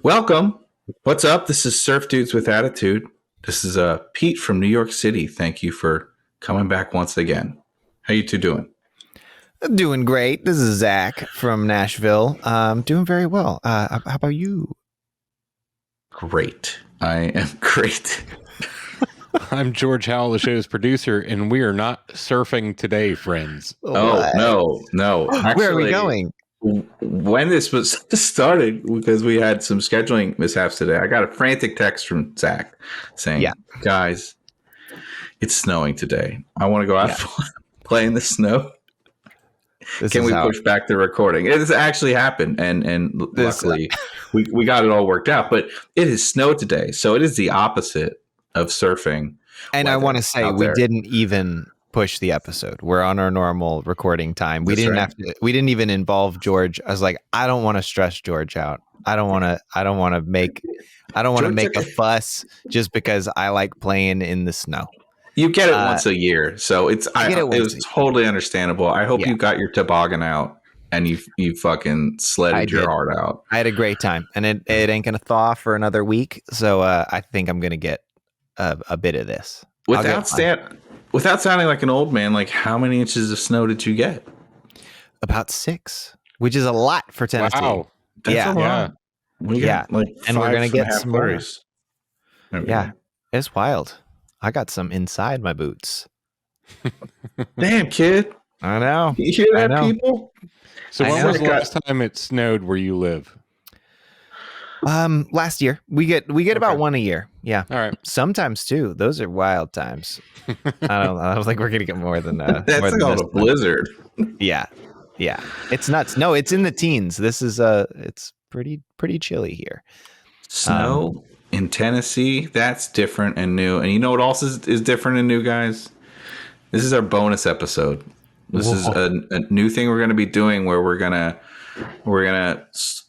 Welcome. What's up? This is Surf Dudes with Attitude. This is Pete from New York City. Thank you for coming back once again. How you two doing? Doing great. This is Zach from Nashville. Doing very well. How about you? Great. I am great. I'm George Howell, the show's producer, and we are not surfing today, friends. Oh, no. Actually, where are we going? When this was started, because we had some scheduling mishaps today, I got a frantic text from Zach saying, guys, it's snowing today. I want to go out play in the snow. Can we push back the recording? It has actually happened, and luckily we got it all worked out. But it has snowed today, so it is the opposite of surfing. And I want to say we didn't even push the episode. We're on our normal recording time. We didn't even involve George. I was like, I don't want to stress George out. I don't want to make a fuss just because I like playing in the snow. You get it once a year, so it was totally understandable. I hope you got your toboggan out and you fucking sledded your heart out. I had a great time, and it ain't gonna thaw for another week, so I think I'm gonna get a bit of this. Without sounding like an old man, like how many inches of snow did you get? About 6, which is a lot for Tennessee. Wow, that's a lot. And we're gonna get some more. Yeah, it's wild. I got some inside my boots. Damn, kid. I know. You hear that, people? So when was the last time it snowed where you live? Last year. We get about one a year. Yeah. All right. Sometimes two. Those are wild times. I don't think we're gonna get more than that's called a blizzard. Yeah. It's nuts. No, it's in the teens. This is it's pretty chilly here. Snow in Tennessee, that's different and new. And you know what else is different and new, guys? This is our bonus episode. This is a new thing we're going to be doing where we're gonna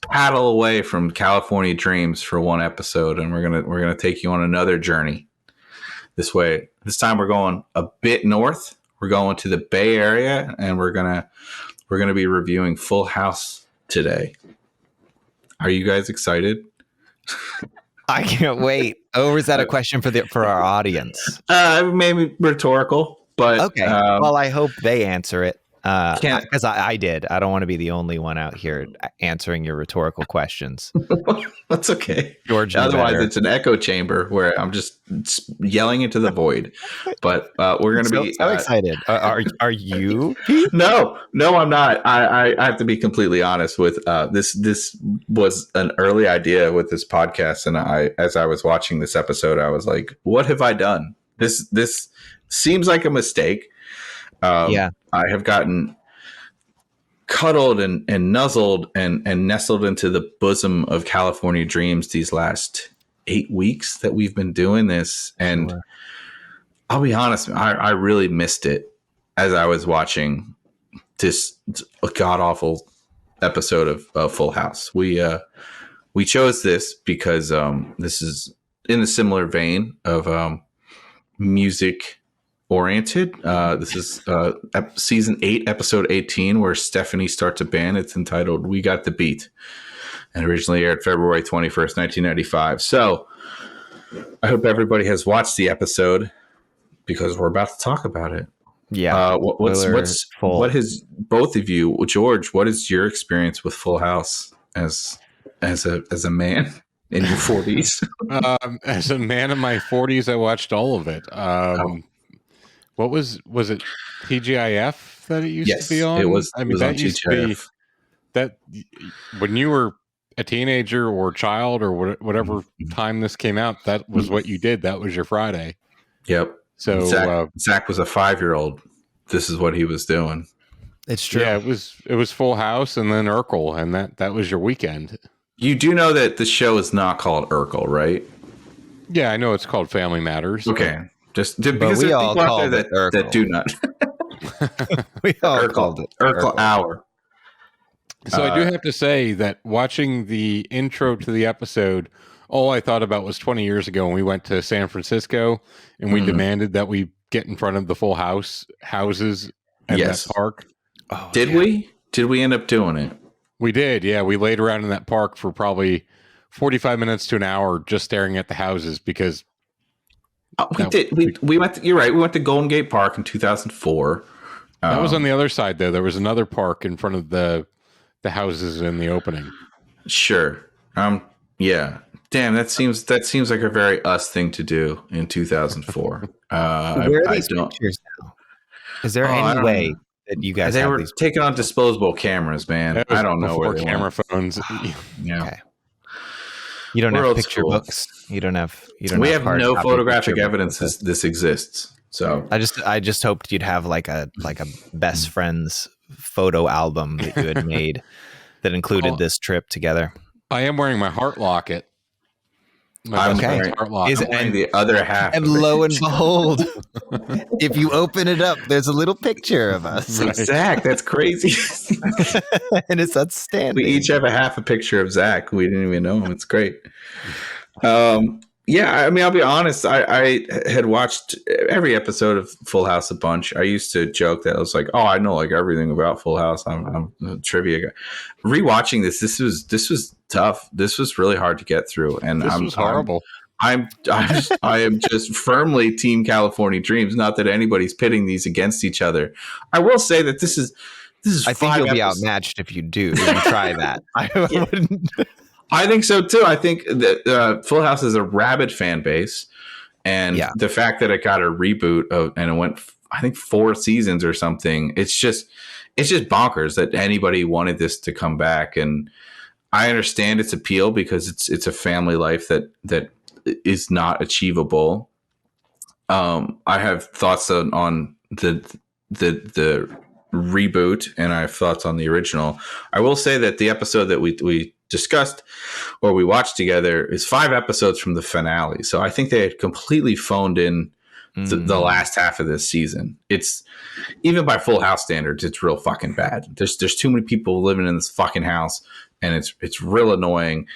paddle away from California dreams for one episode, and we're gonna take you on another journey. This time we're going a bit north. We're going to the Bay Area, and we're gonna be reviewing Full House today. Are you guys excited? I can't wait. Or is that a question for our audience? Maybe rhetorical, but okay. Well, I hope they answer it because I did. I don't want to be the only one out here answering your rhetorical questions. That's okay, George. Otherwise, it's an echo chamber where I'm just yelling into the void. But we're going to be so excited. Are you? No, I'm not. I have to be completely honest with this was an early idea with this podcast, and as I was watching this episode, I was like, "What have I done? This seems like a mistake." I have gotten cuddled and nuzzled and nestled into the bosom of California dreams these last 8 weeks that we've been doing this. And I'll be honest, I really missed it as I was watching this god-awful episode of Full House. We chose this because this is in a similar vein of music oriented. This is season 8, episode 18, where Stephanie starts a band. It's entitled We Got the Beat, and originally aired February 21st, 1995. So I hope everybody has watched the episode because we're about to talk about it. Yeah. What has both of you, George, what is your experience with Full House as a man in your 40s? As a man in my 40s, I watched all of it. What was it? TGIF that it used to be on? It was. I mean, that used to be that when you were a teenager or a child or whatever time this came out. That was what you did. That was your Friday. Yep. So Zach was a 5-year-old. This is what he was doing. It's true. Yeah, it was Full House and then Urkel, and that was your weekend. You do know that the show is not called Urkel, right? Yeah, I know it's called Family Matters. Okay. Just because there's people out there that do not. We all called it Urkel Hour. So I do have to say that watching the intro to the episode, all I thought about was 20 years ago when we went to San Francisco and we demanded that we get in front of the Full House houses at that park. Oh, Did we? Did we end up doing it? We did, yeah. We laid around in that park for probably 45 minutes to an hour just staring at the houses because we went. You're right. We went to Golden Gate Park in 2004. That was on the other side, though. There was another park in front of the houses in the opening. Sure. Yeah. Damn, that seems like a very us thing to do in 2004. Where are these pictures now? Is there any way that you guys were taking on disposable cameras, man? I don't know where camera phones. Yeah. Okay. You don't have picture books. You don't have. We have no photographic evidence this exists. So I just hoped you'd have like a best friends photo album that you had made that included this trip together. I am wearing my heart locket. I'm wearing the other half. And lo and behold, if you open it up, there's a little picture of us. Right. Zach, that's crazy. And it's outstanding. We each have a picture of Zach. We didn't even know him. It's great. Yeah, I mean, I'll be honest. I had watched every episode of Full House a bunch. I used to joke that I was like, "Oh, I know like everything about Full House. I'm a trivia guy." Rewatching this was tough. This was really hard to get through, and this was horrible. I am just firmly Team California Dreams. Not that anybody's pitting these against each other. I will say that this is. I think you'll be outmatched if you do. If you try that. I wouldn't. I think so too. I think that Full House is a rabid fan base, and the fact that it got a reboot and it went, I think, 4 seasons or something. It's just bonkers that anybody wanted this to come back. And I understand its appeal because it's a family life that is not achievable. I have thoughts on the reboot, and I have thoughts on the original. I will say that the episode that we discussed or we watched together is 5 episodes from the finale. So I think they had completely phoned in the last half of this season. It's, even by Full House standards, it's real fucking bad. There's too many people living in this fucking house, and it's real annoying.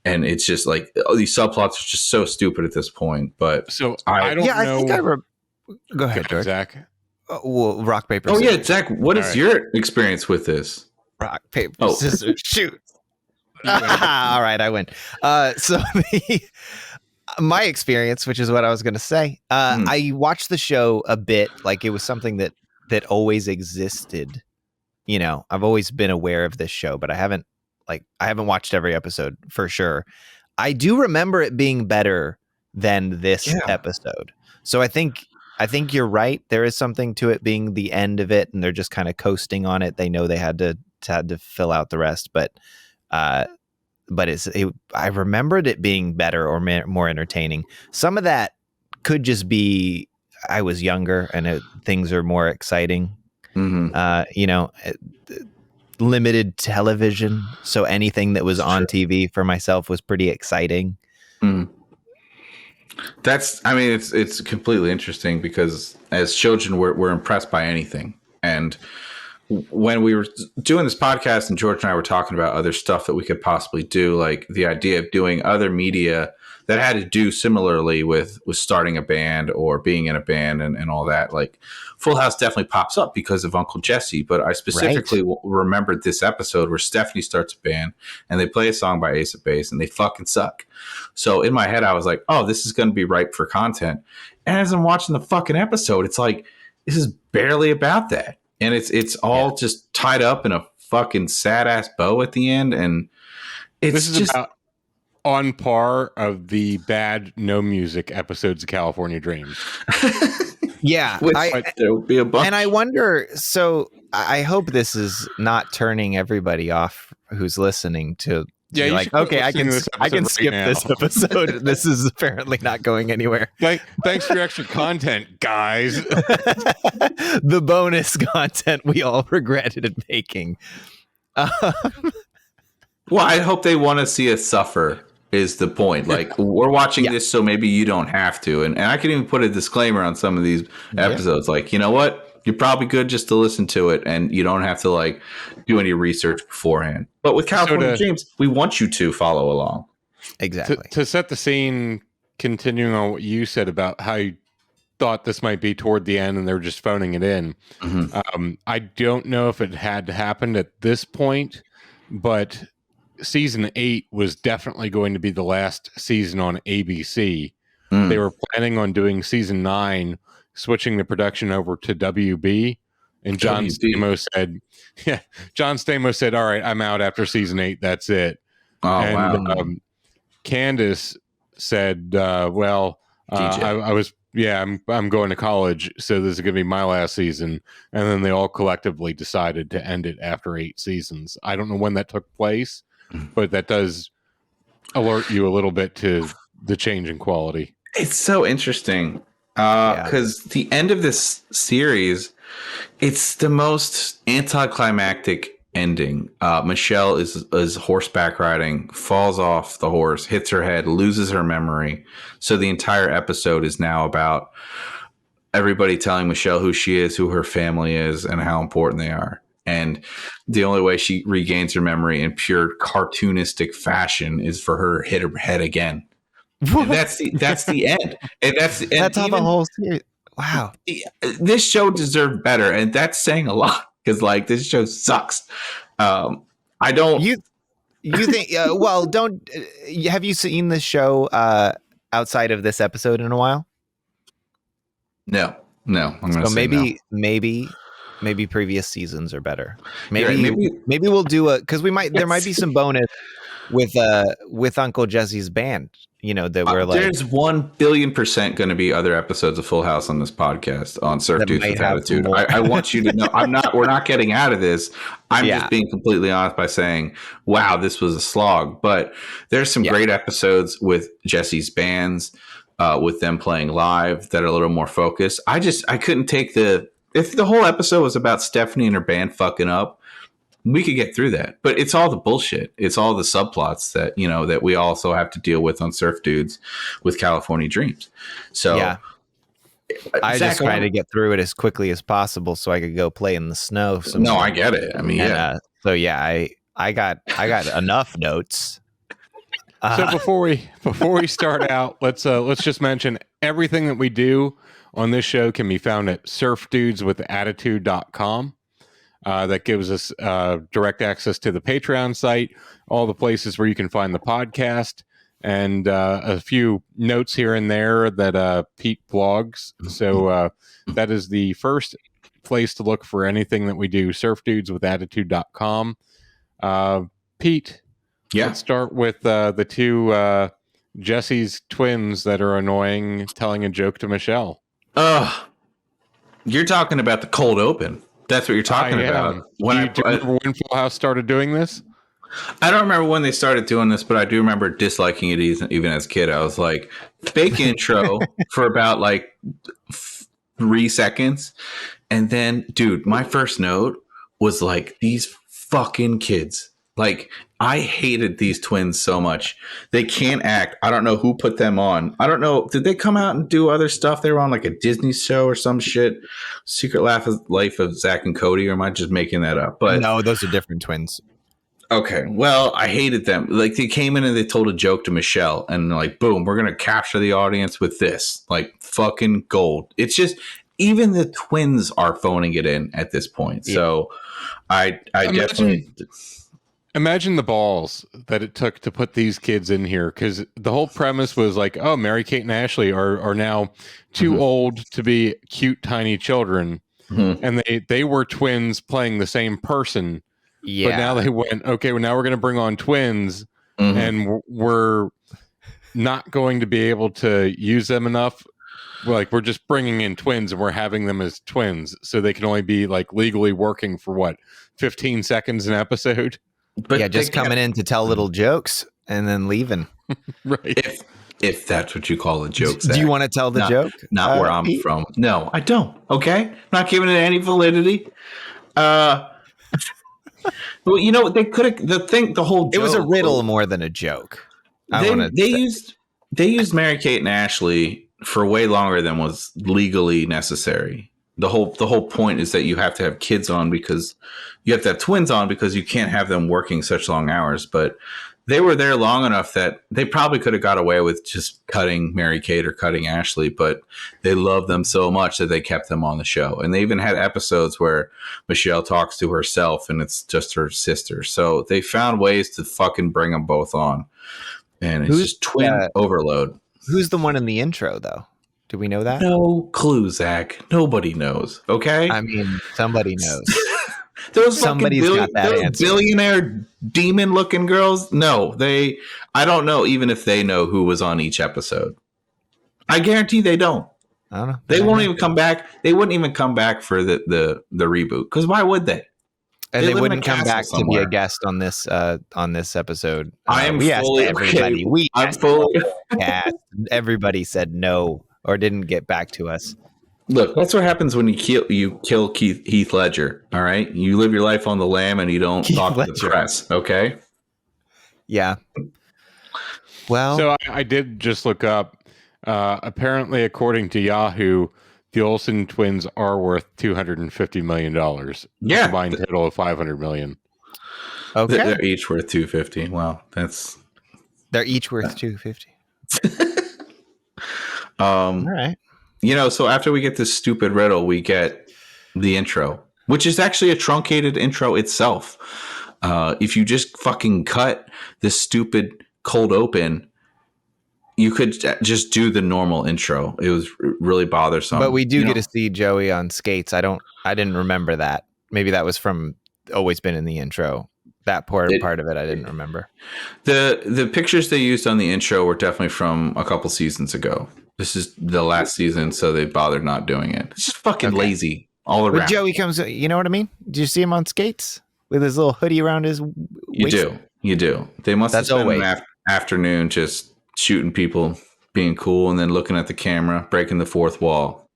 And it's just like, these subplots are just so stupid at this point. But so I don't know. I think go ahead, George. Zach. Well, rock, paper, scissors. Oh yeah, Zach, what is your experience with this? Rock, paper, scissors, shoot. All right, I win. So my experience, which is what I was going to say, I watched the show a bit like it was something that always existed. You know, I've always been aware of this show, but I haven't watched every episode for sure. I do remember it being better than this episode. So I think you're right. There is something to it being the end of it, and they're just kind of coasting on it. They know they had to fill out the rest, but I remembered it being better or more entertaining. Some of that could just be I was younger and things are more exciting. Limited television, so anything that was on TV for myself was pretty exciting. It's completely interesting because as children we're impressed by anything. And when we were doing this podcast and George and I were talking about other stuff that we could possibly do, like the idea of doing other media that had to do similarly with starting a band or being in a band and all that, like Full House definitely pops up because of Uncle Jessie. But I specifically remembered this episode where Stephanie starts a band and they play a song by Ace of Base and they fucking suck. So in my head, I was like, oh, this is going to be ripe for content. And as I'm watching the fucking episode, it's like, this is barely about that. And it's all just tied up in a fucking sad ass bow at the end. And this is just about on par of the bad no music episodes of California Dreams. Yeah. There will be a bunch. And I wonder, so I hope this is not turning everybody off who's listeing to. Yeah, like, okay, I can skip this episode. This is apparently not going anywhere. Thanks for your extra content, guys. The bonus content we all regretted making. Well, I hope they want to see us suffer is the point. Like, we're watching this so maybe you don't have to. And I can even put a disclaimer on some of these episodes. Like, you know what? You're probably good just to listen to it, and you don't have to like do any research beforehand. But with California Dreams, we want you to follow along. Exactly. To set the scene, continuing on what you said about how you thought this might be toward the end and they're just phoning it in. I don't know if it had happened at this point, but season 8 was definitely going to be the last season on ABC. They were planning on doing season 9, switching the production over to WB. And John Stamos said, all right, I'm out after season 8. That's it. Oh, and wow. Candace said, I'm going to college, so this is going to be my last season. And then they all collectively decided to end it after 8 seasons. I don't know when that took place, but that does alert you a little bit to the change in quality. It's so interesting because the end of this series, it's the most anticlimactic ending. Michelle is horseback riding, falls off the horse, hits her head, loses her memory. So the entire episode is now about everybody telling Michelle who she is, who her family is, and how important they are. And the only way she regains her memory in pure cartoonistic fashion is for her to hit her head again. And that's the end. And that's how the whole series. Wow. This show deserved better, and that's saying a lot because like this show sucks. I don't. You think? Don't. Have you seen this show outside of this episode in a while? No. I'm gonna say maybe previous seasons are better. Maybe we'll do because there might be some bonus with Uncle Jesse's band. You know that we're like. There's 1,000,000,000% going to be other episodes of Full House on this podcast on Surf Dudes with Attitude. I want you to know we're not getting out of this. I'm just being completely honest by saying, wow, this was a slog. But there's some great episodes with Jesse's bands, with them playing live that are a little more focused. I couldn't take if the whole episode was about Stephanie and her band fucking up, we could get through that, but it's all the bullshit. It's all the subplots that, that we also have to deal with on Surf Dudes with California Dreams. So I just try to get through it as quickly as possible so I could go play in the snow. No, I get it. I mean, I got enough notes. So before we start out, let's just mention everything that we do on this show can be found at surfdudeswithattitude.com. That gives us direct access to the Patreon site, all the places where you can find the podcast, and a few notes here and there that Pete blogs. So that is the first place to look for anything that we do, surfdudeswithattitude.com. Pete, let's start with the two Jesse's twins that are annoying telling a joke to Michelle. You're talking about the cold open. That's what you're talking about. Do you remember when Full House started doing this? I don't remember when they started doing this, but I do remember disliking it even as a kid. I was like, fake intro for about like 3 seconds. And then, dude, my first note was like, these fucking kids. Like, I hated these twins so much. They can't act. I don't know who put them on. I don't know. Did they come out and do other stuff? They were on like a Disney show or some shit. Secret Life of Zach and Cody, or am I just making that up? But no, those are different twins. Okay. Well, I hated them. Like, they came in and they told a joke to Michelle, and like, boom, we're going to capture the audience with this. Like, fucking gold. It's just, even the twins are phoning it in at this point. Yeah. So I definitely... Imagine the balls that it took to put these kids in here, because the whole premise was like, oh, Mary Kate and Ashley are now too old to be cute, tiny children. And they were twins playing the same person. Yeah. But now they went, okay, well, now we're going to bring on twins, and we're not going to be able to use them enough. Like, we're just bringing in twins and we're having them as twins. So they can only be like legally working for 15 seconds an episode. But just coming in to tell little jokes and then leaving. Right. If that's what you call a joke. Do you want to tell the joke? Not where I'm from. No, I don't. Okay. I'm not giving it any validity. Well, they could have the whole joke. It was a riddle more than a joke. They used Mary Kate and Ashley for way longer than was legally necessary. The whole point is that you have to have kids on because you have to have twins on because you can't have them working such long hours. But they were there long enough that they probably could have got away with just cutting Mary-Kate or cutting Ashley, but they loved them so much that they kept them on the show. And they even had episodes where Michelle talks to herself and it's just her sister. So they found ways to fucking bring them both on. And it's just twin overload. Who's the one in the intro, though? Do we know that? No clue, Zach. Nobody knows. Okay? I mean, somebody knows. Those Somebody's got that answer. Billionaire demon-looking girls? No, I don't know even if they know who was on each episode. I guarantee they don't. I don't know. They won't even come back. They wouldn't even come back for the reboot. Because why would they? And they wouldn't come back to be a guest on this episode. We asked everybody. Everybody said no or didn't get back to us. Look, that's what happens when you kill Heath Ledger. All right, you live your life on the lam and you don't talk to the press. Okay. Yeah. Well, so I did just look up. Apparently, according to Yahoo, the Olsen twins are worth $250 million. Yeah, combined total of $500 million. Okay, they're each worth $250. Wow, they're each worth $250. All right. So after we get this stupid riddle, we get the intro, which is actually a truncated intro itself. If you just fucking cut this stupid cold open, you could just do the normal intro. It was really bothersome. But we do get to see Joey on skates. I didn't remember that. Maybe that was from Always Been in the intro. That part of it I didn't remember. The pictures they used on the intro were definitely from a couple seasons ago. This is the last season, so they bothered not doing it. It's just fucking lazy all around. When Joey comes, you know what I mean? Do you see him on skates with his little hoodie around his waist? You do. They must have spent an afternoon just shooting people, being cool, and then looking at the camera, breaking the fourth wall.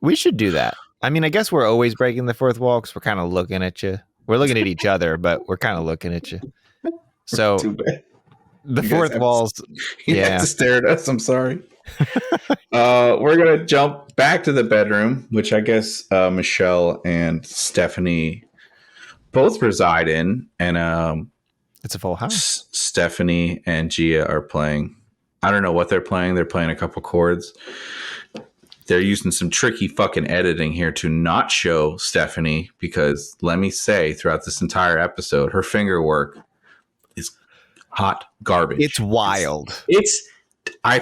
We should do that. I mean, I guess we're always breaking the fourth wall because we're kind of looking at you. We're looking at each other, but we're kind of looking at you. So the fourth wall's... You have to stare at us. I'm sorry. We're going to jump back to the bedroom, which I guess Michelle and Stephanie both reside in. And it's a full house. Stephanie and Gia are playing. I don't know what they're playing. They're playing a couple chords. They're using some tricky fucking editing here to not show Stephanie, because let me say, throughout this entire episode, her finger work is hot garbage. It's wild. I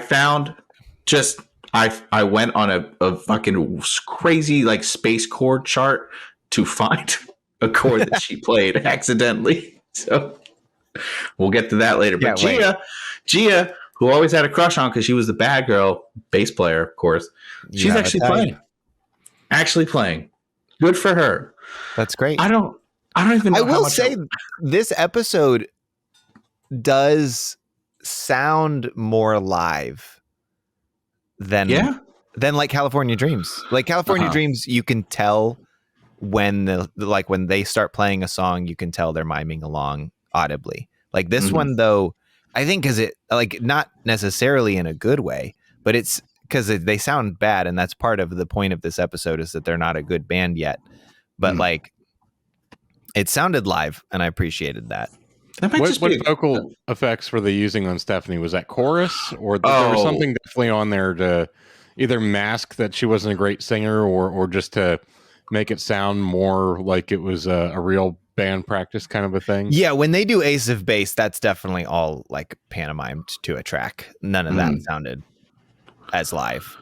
went on a fucking crazy like space chord chart to find a chord that she played accidentally. So we'll get to that later. But Gia, who always had a crush on because she was the bad girl, bass player, of course. She's actually playing. Good for her. That's great. I don't even know. I will say this episode does sound more live than like California Dreams. Like California Dreams, you can tell when when they start playing a song, you can tell they're miming along audibly. Like this one though, I think because it like not necessarily in a good way, but it's because they sound bad, and that's part of the point of this episode is that they're not a good band yet. But like it sounded live, and I appreciated that. What vocal effects were they using on Stephanie? Was that chorus, or there was something definitely on there to either mask that she wasn't a great singer, or just to make it sound more like it was a real band practice kind of a thing? Yeah, when they do Ace of Base, that's definitely all like pantomimed to a track. None of that sounded as live.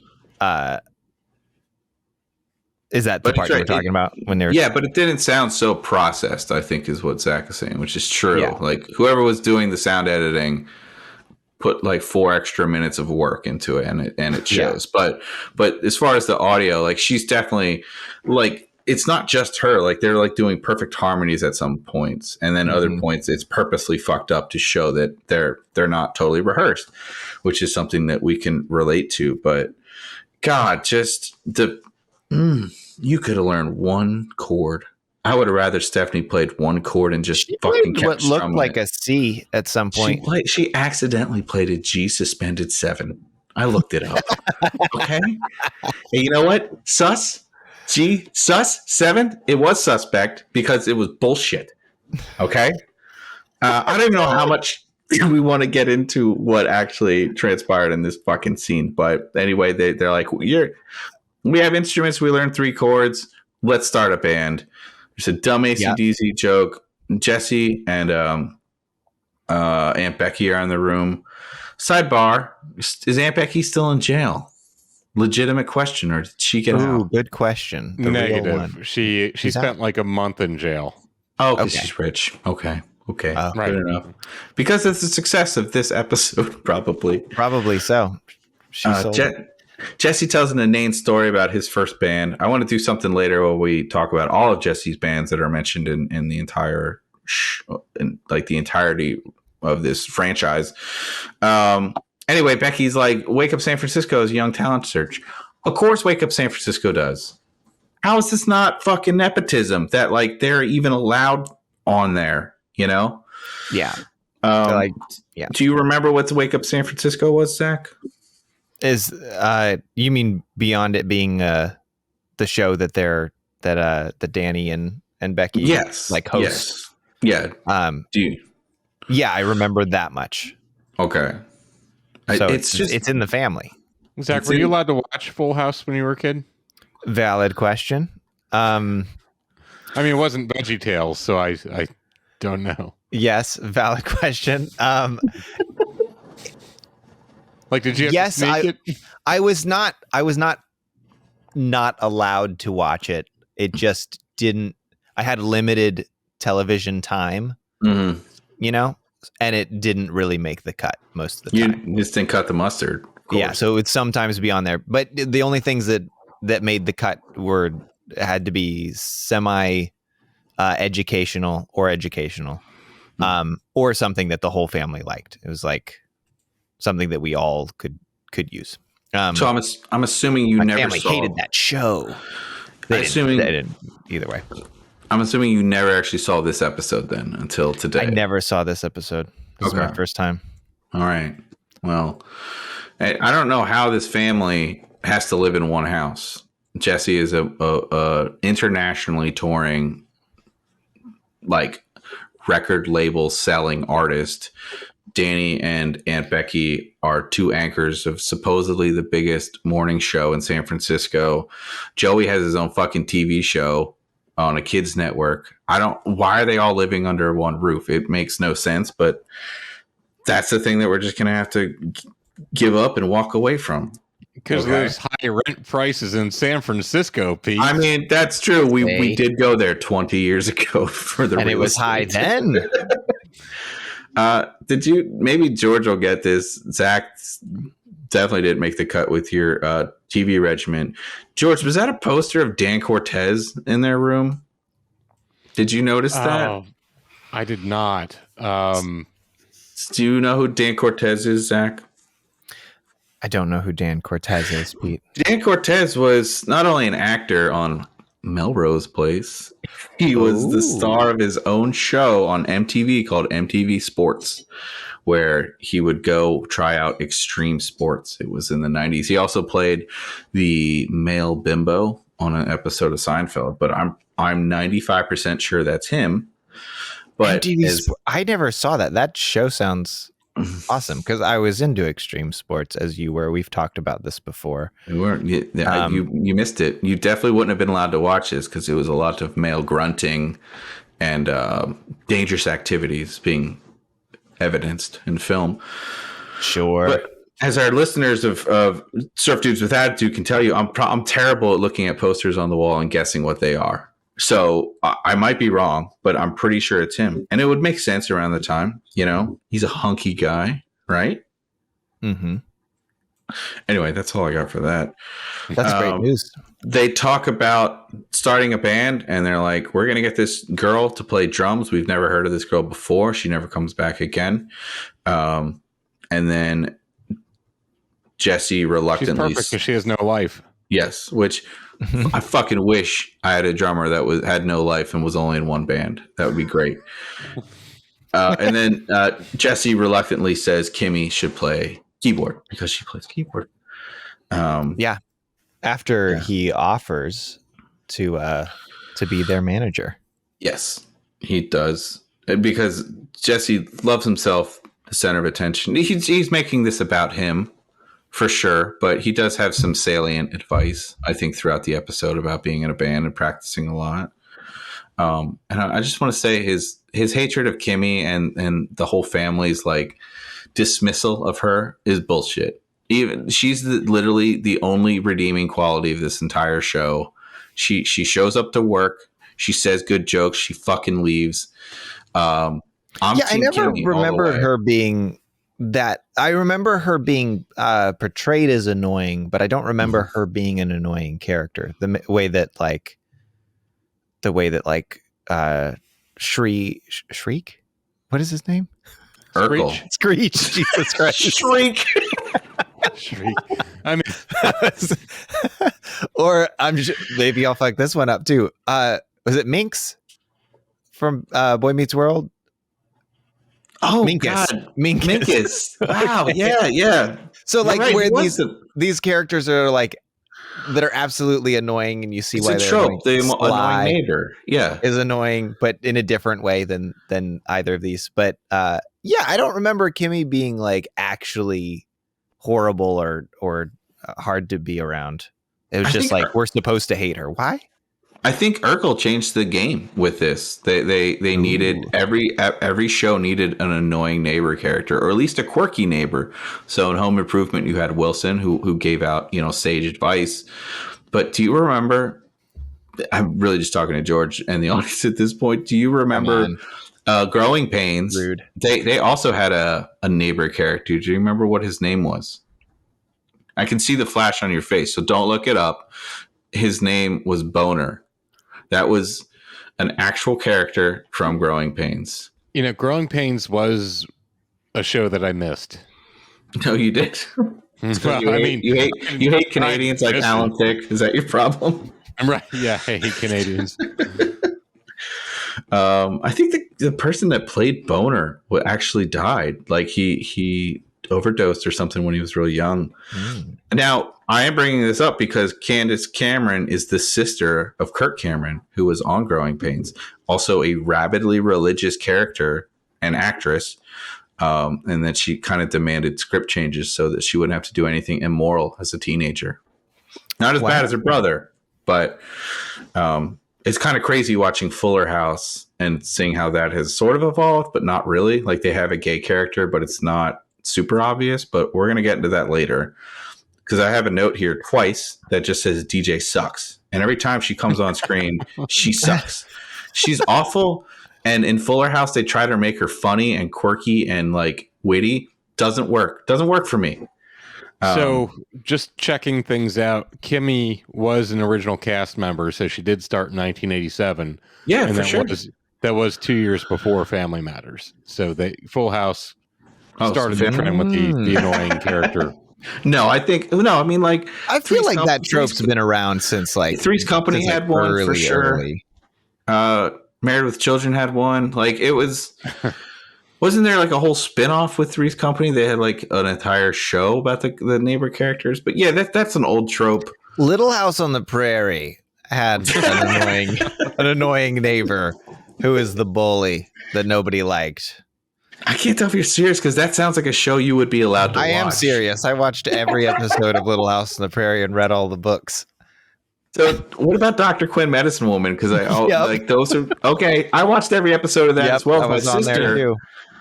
Is that the part we're talking about? When they're but it didn't sound so processed, I think is what Zach is saying, which is true. Yeah. Like whoever was doing the sound editing put like 4 extra minutes of work into it, and it shows. Yeah. But as far as the audio, like she's definitely like, it's not just her. Like they're like doing perfect harmonies at some points, and then other points it's purposely fucked up to show that they're not totally rehearsed, which is something that we can relate to. But God, just you could have learned one chord. I would have rather Stephanie played one chord and just fucking kept what looked like a C at some point. She accidentally played a G suspended 7. I looked it up. Okay. And you know what? Sus 7. It was suspect because it was bullshit. Okay. I don't even know how much we want to get into what actually transpired in this fucking scene. But anyway, they're like, we have instruments. We learned 3 chords. Let's start a band. There's a dumb AC/DC joke. Jessie and Aunt Becky are in the room. Sidebar: is Aunt Becky still in jail? Legitimate question, or did she get out? Good question. Negative. She spent like a month in jail. Oh, because she's rich. Okay. Right. Good enough. Because it's the success of this episode, probably. Probably so. Jessie tells an inane story about his first band. I want to do something later where we talk about all of Jessie's bands that are mentioned in the entire, like the entirety of this franchise. Anyway, Becky's like, Wake Up San Francisco is a young talent search. Of course, Wake Up San Francisco does. How is this not fucking nepotism that like they're even allowed on there? You know? Yeah. Do you remember what the Wake Up San Francisco was, Zach? Is you mean beyond it being the show that that Danny and Becky like hosts? Yes. Yeah. Do you? Yeah, I remember that much. Okay. So it's in the family. Zach, were you allowed to watch Full House when you were a kid? Valid question. I mean, it wasn't VeggieTales, so I don't know. Yes, valid question. Like, did you have to sneak it? I was not allowed to watch it. It just didn't. I had limited television time, you know, and it didn't really make the cut most of the time. You just didn't cut the mustard. Yeah, so it would sometimes be on there, but the only things that made the cut had to be semi educational or something that the whole family liked. It was like something that we all could use. So I'm assuming you never family hated that show. They didn't either way. I'm assuming you never actually saw this episode then until today. I never saw this episode. This is my first time. All right. Well, I don't know how this family has to live in one house. Jessie is a internationally touring, like, record label selling artist. Danny and Aunt Becky are 2 anchors of supposedly the biggest morning show in San Francisco. Joey has his own fucking TV show on a kids network. Why are they all living under one roof? It makes no sense, but that's the thing that we're just going to have to give up and walk away from. Because there's high rent prices in San Francisco, Pete. I mean, that's true. We did go there 20 years ago for the and it was high then. Did you? Maybe George will get this. Zach definitely didn't make the cut with your TV regimen. George, was that a poster of Dan Cortez in their room? Did you notice that? I did not. Do you know who Dan Cortez is, Zach? I don't know who Dan Cortez is, Pete. Dan Cortez was not only an actor on Melrose Place, he was the star of his own show on MTV called MTV Sports, where he would go try out extreme sports. It was in the 90s. He also played the male bimbo on an episode of Seinfeld, but I'm 95% sure that's him. But I never saw that. That show sounds awesome because I was into extreme sports as you were. We've talked about this before. You missed it. You definitely wouldn't have been allowed to watch this because it was a lot of male grunting and dangerous activities being evidenced in film. Sure. But as our listeners of Surf Dudes with Attitude can tell you, I'm terrible at looking at posters on the wall and guessing what they are. So I might be wrong, but I'm pretty sure it's him. And it would make sense around the time, you know? He's a hunky guy, right? Mm-hmm. Anyway, that's all I got for that. That's great news. They talk about starting a band, and they're like, we're going to get this girl to play drums. We've never heard of this girl before. She never comes back again. And then Jessie reluctantly... She's perfect because she has no life. Yes, which... I fucking wish I had a drummer that had no life and was only in one band. That would be great. And then Jessie reluctantly says Kimmy should play keyboard because she plays keyboard. After he offers to be their manager. Yes, he does, because Jessie loves himself the center of attention. He's making this about him for sure, but he does have some salient advice, I think, throughout the episode about being in a band and practicing a lot. And I just want to say his hatred of Kimmy and the whole family's like dismissal of her is bullshit. Even she's literally the only redeeming quality of this entire show. She shows up to work. She says good jokes. She fucking leaves. I never remembered her being that. I remember her being portrayed as annoying, but I don't remember her being an annoying character. The way that Shriek. What is his name? Urkel. Screech. Jesus Christ. Shriek. Shriek. I mean, or maybe I'll fuck this one up too. Was it Minx from Boy Meets World? Oh, Minkus. God. Minkus. Wow. Okay. Yeah. So like where these characters are like that are absolutely annoying, and you see why they're trope. The annoying neighbor, is annoying, but in a different way than either of these. But I don't remember Kimmy being like actually horrible or hard to be around. It was just like we're supposed to hate her. Why? I think Urkel changed the game with this. They needed every show needed an annoying neighbor character, or at least a quirky neighbor. So in Home Improvement, you had Wilson who gave out sage advice. But do you remember? I'm really just talking to George and the audience at this point. Do you remember Growing Pains? Rude. They also had a neighbor character. Do you remember what his name was? I can see the flash on your face, so don't look it up. His name was Boner. That was an actual character from Growing Pains. Growing Pains was a show that I missed. No, you did. So you hate Canadians like Alan Thicke. Is that your problem? I'm right. Yeah, I hate Canadians. I think the person that played Boner actually died. Like he overdosed or something when he was really young. Now, I am bringing this up because Candace Cameron is the sister of Kirk Cameron, who was on Growing Pains, also a rabidly religious character and actress, and that she kind of demanded script changes so that she wouldn't have to do anything immoral as a teenager. Not as bad as her brother, but it's kind of crazy watching Fuller House and seeing how that has sort of evolved, but not really. Like they have a gay character, but it's not super obvious. But we're going to get into that later. Because I have a note here twice that just says DJ sucks. And every time she comes on screen, she sucks. She's awful. And in Fuller House, they try to make her funny and quirky and like witty. Doesn't work. Doesn't work for me. So just checking things out, Kimmy was an original cast member. So she did start in 1987. Yeah, and for sure. That was 2 years before Family Matters. So Full House started the trend with the annoying character. I feel like that trope's been around since like Three's Company had one for sure. Married with Children had one. Like it was, wasn't there like a whole spinoff with Three's Company? They had like an entire show about the neighbor characters. But yeah, that's an old trope. Little House on the Prairie had an annoying neighbor who is the bully that nobody liked. I can't tell if you're serious because that sounds like a show you would be allowed to watch. I am serious. I watched every episode of Little House on the Prairie and read all the books. So what about Dr. Quinn, Medicine Woman? Because like those are okay. I watched every episode of that as well. I was on there too.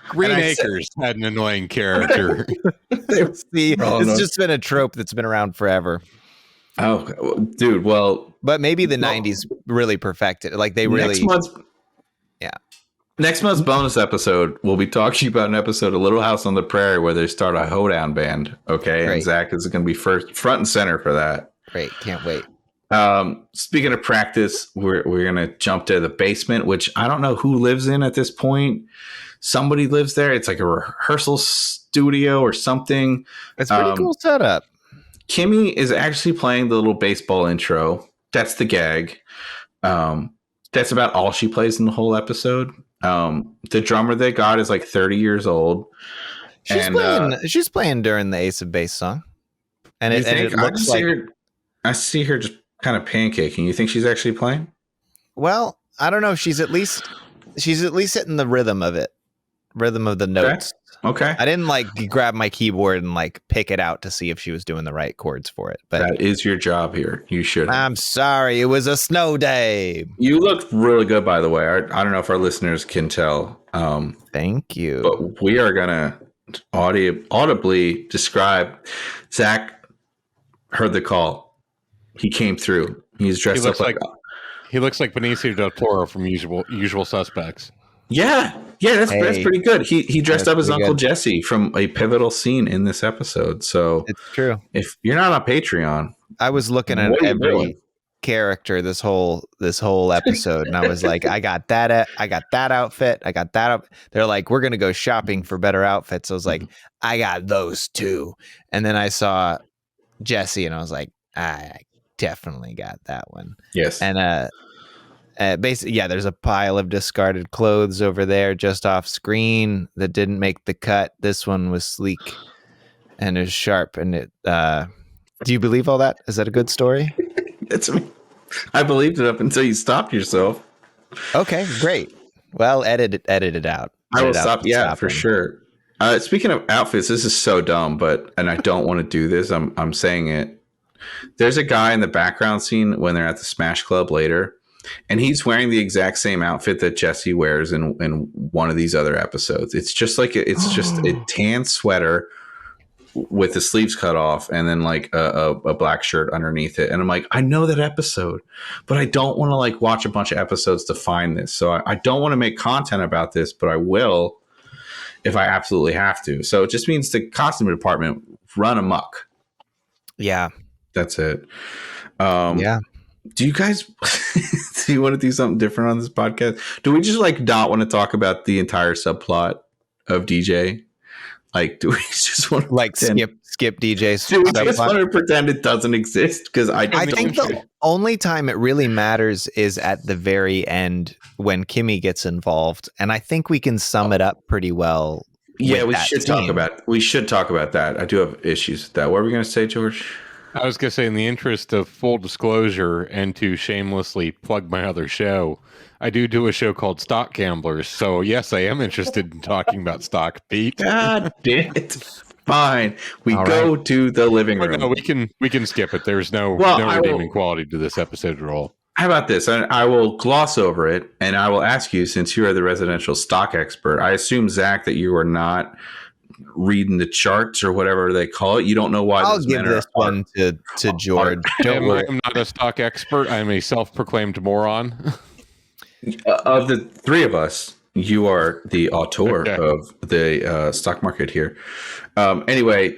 Green Acres had an annoying character. It's just been a trope that's been around forever. Oh, dude. Well, but maybe the 90s really perfected it. Like they really. Next month's bonus episode, we'll be talking about an episode of Little House on the Prairie where they start a hoedown band. Okay. Great. And Zach is going to be front and center for that. Great. Can't wait. Speaking of practice, we're going to jump to the basement, which I don't know who lives in at this point. Somebody lives there. It's like a rehearsal studio or something. It's a pretty cool setup. Kimmy is actually playing the little baseball intro. That's the gag. That's about all she plays in the whole episode. The drummer they got is like 30 years old. She's playing during the Ace of Base song. And it looks like I see her just kind of pancaking. You think she's actually playing? Well, I don't know. She's at least hitting the rhythm of it. Rhythm of the notes. Okay. I didn't like grab my keyboard and like pick it out to see if she was doing the right chords for it. But that is your job here. You should. I'm sorry. It was a snow day. You look really good, by the way. I don't know if our listeners can tell. Thank you. But we are going to audibly describe. Zach heard the call. He came through. He's dressed up like he looks like Benicio del Toro from Usual Suspects. Yeah, that's pretty good. He dressed up as Uncle Jessie from a pivotal scene in this episode. So it's true. If you're not on Patreon, I was looking at every character this whole episode, and I was like, I got that outfit. I got that. They're like, we're gonna go shopping for better outfits. I was like, I got those too. And then I saw Jessie, and I was like, I definitely got that one. Yes. And basically, yeah, there's a pile of discarded clothes over there just off screen that didn't make the cut. This one was sleek and is sharp. And it, do you believe all that? Is that a good story? It's me. I believed it up until you stopped yourself. Okay, great. Well, edit it out. I will stop. Yeah, for sure. Speaking of outfits, this is so dumb, and I don't want to do this. I'm saying it. There's a guy in the background scene when they're at the Smash Club later, and he's wearing the exact same outfit that Jessie wears in one of these other episodes. It's just like just a tan sweater with the sleeves cut off and then like a black shirt underneath it. And I'm like, I know that episode, but I don't want to like watch a bunch of episodes to find this. So I don't want to make content about this, but I will if I absolutely have to. So it just means the costume department run amok. Yeah. That's it. Yeah. Do you guys do you want to do something different on this podcast? Do we just like not want to talk about the entire subplot of DJ? Like, do we just want to like skip DJ's? Do we just want to pretend it doesn't exist? Because I think the only time it really matters is at the very end when Kimmy gets involved, and I think we can sum it up pretty well. Yeah, we should talk about that. I do have issues with that. What were we going to say, George? I was going to say, in the interest of full disclosure and to shamelessly plug my other show, I do a show called Stock Gamblers. So, yes, I am interested in talking about stock, Pete. God damn it. Fine. We go to the living room. No, we can skip it. There's no redeeming quality to this episode at all. How about this? I will gloss over it, and I will ask you, since you are the residential stock expert, I assume, Zach, that you are not reading the charts or whatever they call it. You don't know why. I'll give this one to George. Don't worry. I'm not a stock expert. I'm a self-proclaimed moron. Of the three of us, you are the auteur of the stock market here. Anyway,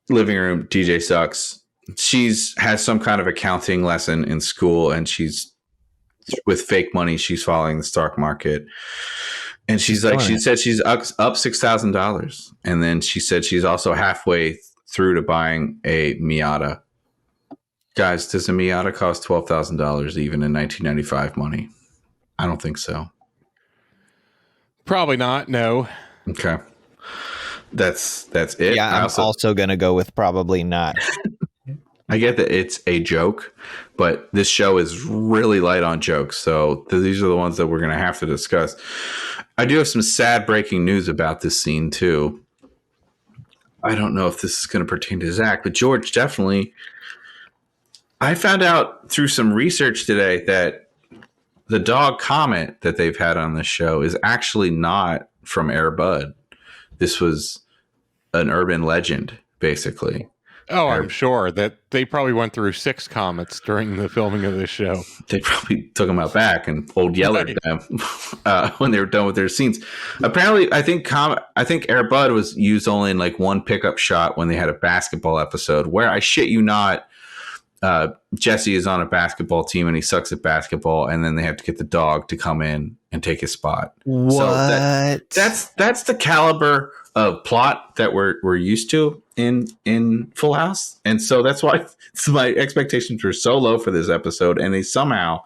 living room, DJ sucks. She's has some kind of accounting lesson in school, and she's with fake money. She's following the stock market. And she said she's up $6,000. And then she said she's also halfway through to buying a Miata. Guys, does a Miata cost $12,000 even in 1995 money? I don't think so. Probably not. No. Okay. That's it. Yeah, I'm also going to go with probably not. I get that it's a joke, but this show is really light on jokes. So these are the ones that we're going to have to discuss. I do have some sad breaking news about this scene too. I don't know if this is going to pertain to Zach, but George, definitely. I found out through some research today that the dog Comet that they've had on the show is actually not from Air Bud. This was an urban legend, basically. Oh, I'm sure that they probably went through 6 comets during the filming of this show. They probably took them out back and yelled at them when they were done with their scenes. Apparently, I think Air Bud was used only in like one pickup shot when they had a basketball episode where, I shit you not, Jessie is on a basketball team and he sucks at basketball, and then they have to get the dog to come in and take his spot. What? So that's the caliber of plot that we're used to in Full House, and so that's why my expectations were so low for this episode, and they somehow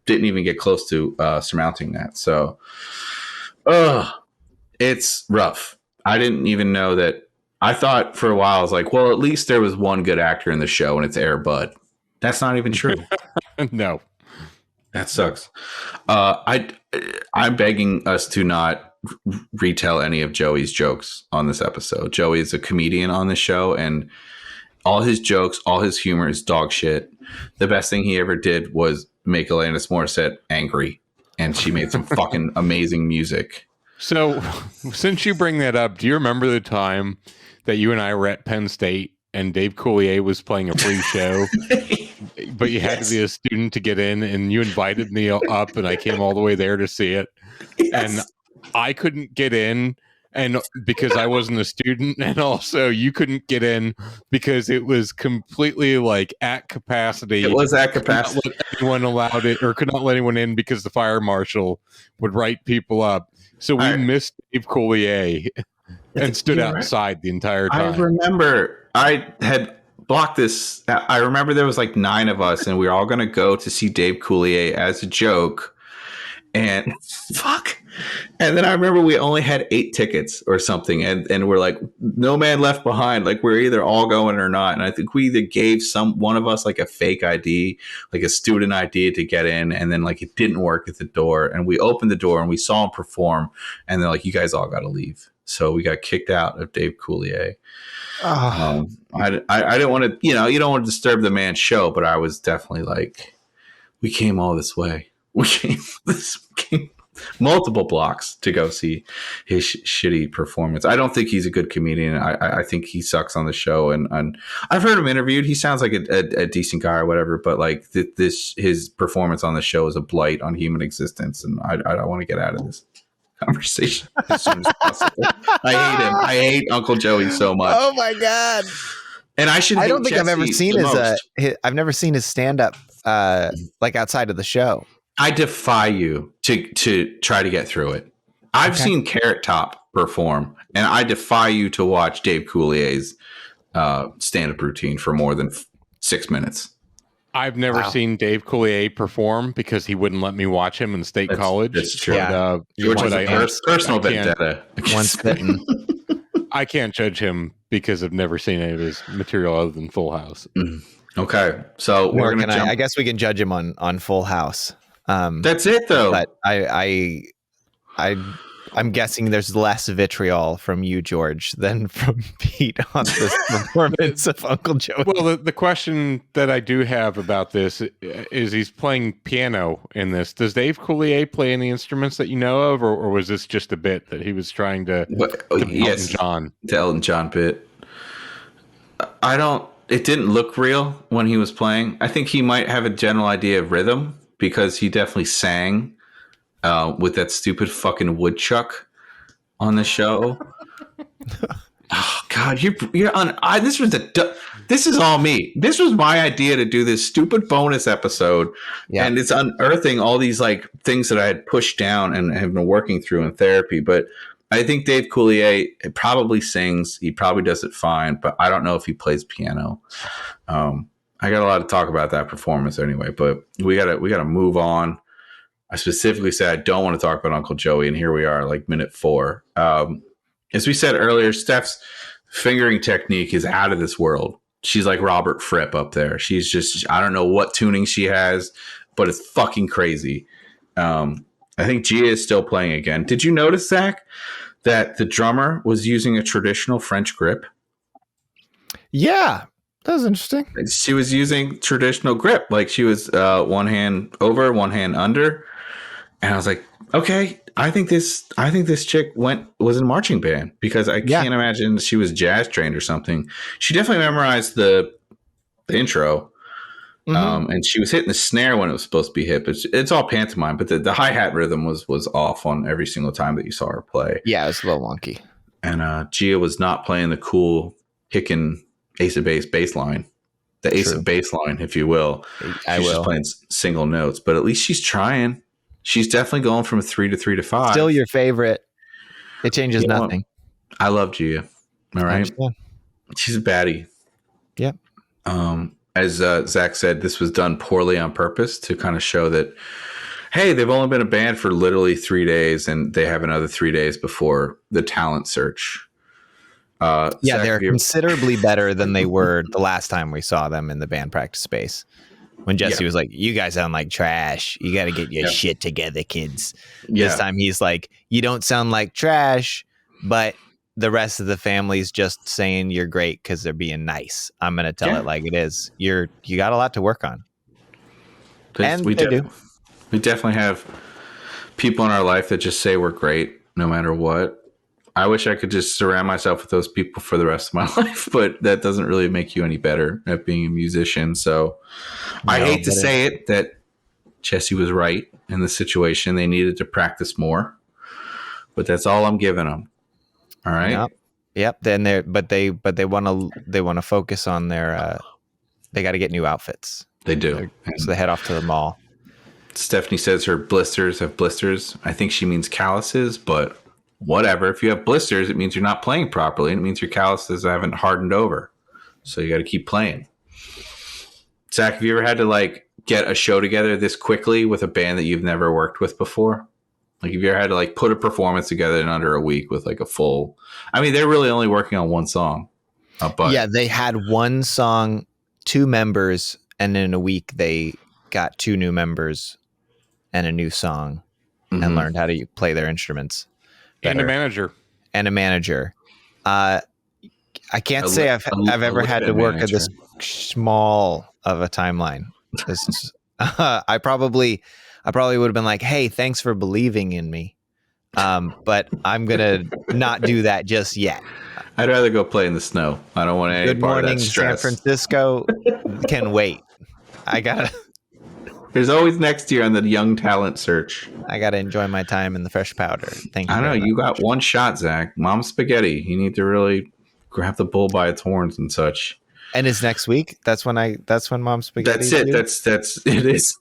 didn't even get close to surmounting that. So, it's rough. I didn't even know that. I thought for a while, I was like, well, at least there was one good actor in the show, and it's Air Bud. That's not even true. No. That sucks. I'm begging us to not retell any of Joey's jokes on this episode. Joey is a comedian on the show, and all his jokes, all his humor is dog shit. The best thing he ever did was make Alanis Morissette angry, and she made some fucking amazing music. So, since you bring that up, do you remember the time that you and I were at Penn State and Dave Coulier was playing a free show, but you had to be a student to get in, and you invited me up, and I came all the way there to see it, and I couldn't get in, and because I wasn't a student, and also you couldn't get in because it was completely like at capacity. It was at capacity. Could not let anyone allowed it, or could not let anyone in because the fire marshal would write people up. So we missed Dave Coulier and stood outside the entire time. I remember I had blocked this. I remember there was like 9 of us, and we were all going to go to see Dave Coulier as a joke. And and then I remember we only had 8 tickets or something, and we're like, no man left behind, like we're either all going or not. And I think we either gave one of us like a fake ID, like a student ID to get in, and then like it didn't work at the door, and we opened the door and we saw him perform, and they're like, you guys all got to leave. So we got kicked out of Dave Coulier. I didn't want to, you don't want to disturb the man's show, but I was definitely like, we came all this way. We came multiple blocks to go see his shitty performance. I don't think he's a good comedian. I think he sucks on the show, and I've heard him interviewed. He sounds like a decent guy or whatever, but like his performance on the show is a blight on human existence, and I don't want to get out of this conversation as soon as possible. I hate him. I hate Uncle Joey so much. Oh my god! And I don't think I've ever seen I've never seen his stand up like outside of the show. I defy you to try to get through it. I've seen Carrot Top perform, and I defy you to watch Dave Coulier's stand-up routine for more than 6 minutes. I've never seen Dave Coulier perform because he wouldn't let me watch him in State College. That's true. But, George has a personal vendetta. Once bitten. I can't judge him because I've never seen any of his material other than Full House. Okay, so we're going to I guess we can judge him on Full House. That's it, though. But I'm guessing there's less vitriol from you, George, than from Pete on this performance of Uncle Joey. Well, the question that I do have about this is he's playing piano in this. Does Dave Coulier play any instruments that you know of, or was this just a bit that he was trying to Elton John bit? It didn't look real when he was playing. I think he might have a general idea of rhythm, because he definitely sang with that stupid fucking woodchuck on the show. Oh God, you're on. This is all me. This was my idea to do this stupid bonus episode, and it's unearthing all these like things that I had pushed down and have been working through in therapy. But I think Dave Coulier probably sings. He probably does it fine, but I don't know if he plays piano. I got a lot to talk about that performance anyway, but we gotta move on. I specifically said I don't want to talk about Uncle Joey, and here we are, like minute 4. As we said earlier, Steph's fingering technique is out of this world. She's like Robert Fripp up there. She's just, I don't know what tuning she has, but it's fucking crazy. I think Gia is still playing again. Did you notice, Zach, that the drummer was using a traditional French grip? Yeah. That was interesting. She was using traditional grip, like she was one hand over, one hand under, and I was like, okay, I think this chick was in marching band, because I can't imagine she was jazz trained or something. She definitely memorized the intro, and she was hitting the snare when it was supposed to be hit. But it's all pantomime, but the hi hat rhythm was off on every single time that you saw her play. Yeah, it was a little wonky. And Gia was not playing the cool Hicken Ace of Base bass line, the Ace of Base line, if you will. She's just playing single notes, but at least she's trying. She's definitely going from a 3 to 3 to 5. Still your favorite. It changes nothing. I love Gia. All right. She's a baddie. Yep. As Zach said, this was done poorly on purpose to kind of show that, hey, they've only been a band for literally 3 days, and they have another 3 days before the talent search. Zach, they're considerably better than they were the last time we saw them in the band practice space, When Jessie was like, you guys sound like trash. You got to get your shit together, kids. This time he's like, you don't sound like trash, but the rest of the family's just saying you're great because they're being nice. I'm going to tell it like it is. You got a lot to work on. And we do. We definitely have people in our life that just say we're great no matter what. I wish I could just surround myself with those people for the rest of my life, but that doesn't really make you any better at being a musician. So I hate to say it that Jessie was right in the situation. They needed to practice more, but that's all I'm giving them. All right. Yep. Then they want to focus on their, they got to get new outfits. They do. So they head off to the mall. Stephanie says her blisters have blisters. I think she means calluses, but whatever. If you have blisters, it means you're not playing properly. And it means your calluses haven't hardened over. So you got to keep playing. Zach, have you ever had to like get a show together this quickly with a band that you've never worked with before? Like, have you ever had to like put a performance together in under a week with like a full? I mean, they're really only working on one song. But yeah, they had one song, 2 members, and in a week they got 2 new members and a new song, and learned how to play their instruments better. And a manager. I can't say I've ever had to work at this small of a timeline. This is, I probably would have been like, hey, thanks for believing in me. But I'm going to not do that just yet. I'd rather go play in the snow. I don't want any part of that stress. San Francisco can wait. There's always next year on the young talent search. I got to enjoy my time in the fresh powder. Thank you. I know you got one shot, Zach. Mom spaghetti. You need to really grab the bull by its horns and such. And it's next week. That's when Mom spaghetti. That's it. That's it is.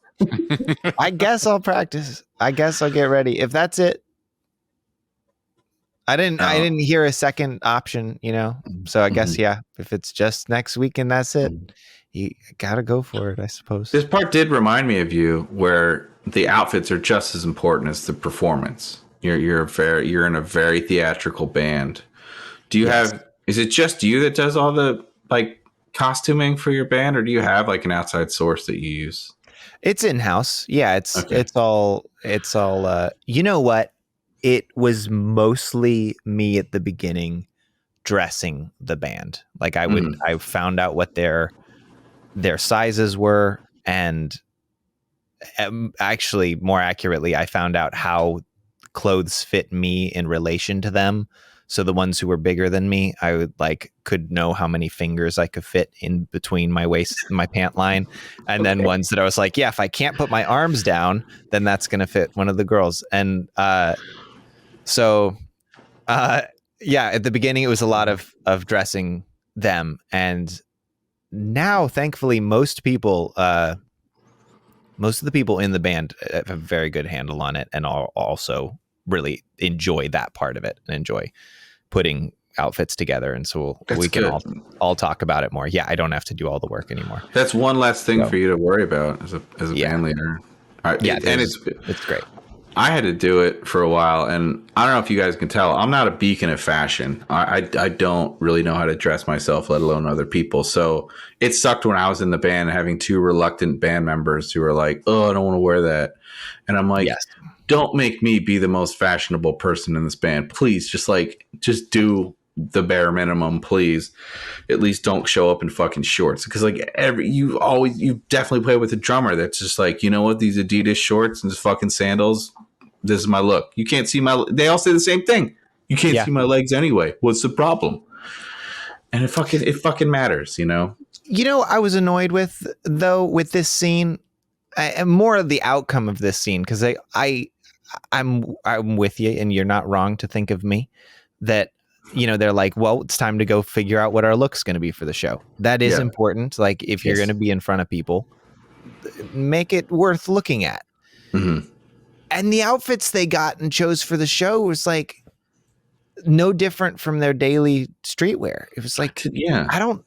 I guess I'll practice. I guess I'll get ready. If that's it. I didn't hear a second option, So I guess if it's just next week and that's it. You gotta go for it, I suppose. This part did remind me of you, where the outfits are just as important as the performance. You're in a very theatrical band. Do you have? Is it just you that does all the like costuming for your band, or do you have like an outside source that you use? It's in-house. Yeah, it's all. You know what? It was mostly me at the beginning, dressing the band. Like I found out what their sizes were, and actually more accurately, I found out how clothes fit me in relation to them. So the ones who were bigger than me, I could know how many fingers I could fit in between my waist and my pant line. And then ones that I was like, yeah, if I can't put my arms down, then that's going to fit one of the girls. And at the beginning, it was a lot of dressing them. And now, thankfully, most of the people in the band have a very good handle on it, and also really enjoy that part of it and enjoy putting outfits together. And so we can all talk about it more. Yeah, I don't have to do all the work anymore. That's one less thing for you to worry about as a band leader. It's great. I had to do it for a while, and I don't know if you guys can tell, I'm not a beacon of fashion. I don't really know how to dress myself, let alone other people. So it sucked when I was in the band, having 2 reluctant band members who were like, oh, I don't want to wear that. And I'm like, don't make me be the most fashionable person in this band. Please, just do the bare minimum, please. At least don't show up in fucking shorts. Because you definitely play with a drummer that's just like, you know what, these Adidas shorts and just fucking sandals, this is my look. You can't see they all say the same thing. You can't see my legs anyway. What's the problem? And it fucking matters, I was annoyed with this scene, more of the outcome of this scene, because I'm with you, and you're not wrong to think of me that they're like, well, it's time to go figure out what our look's going to be for the show. That is important. Like, if you're going to be in front of people, make it worth looking at. Mm-hmm. And the outfits they got and chose for the show was like no different from their daily streetwear. It was like, I don't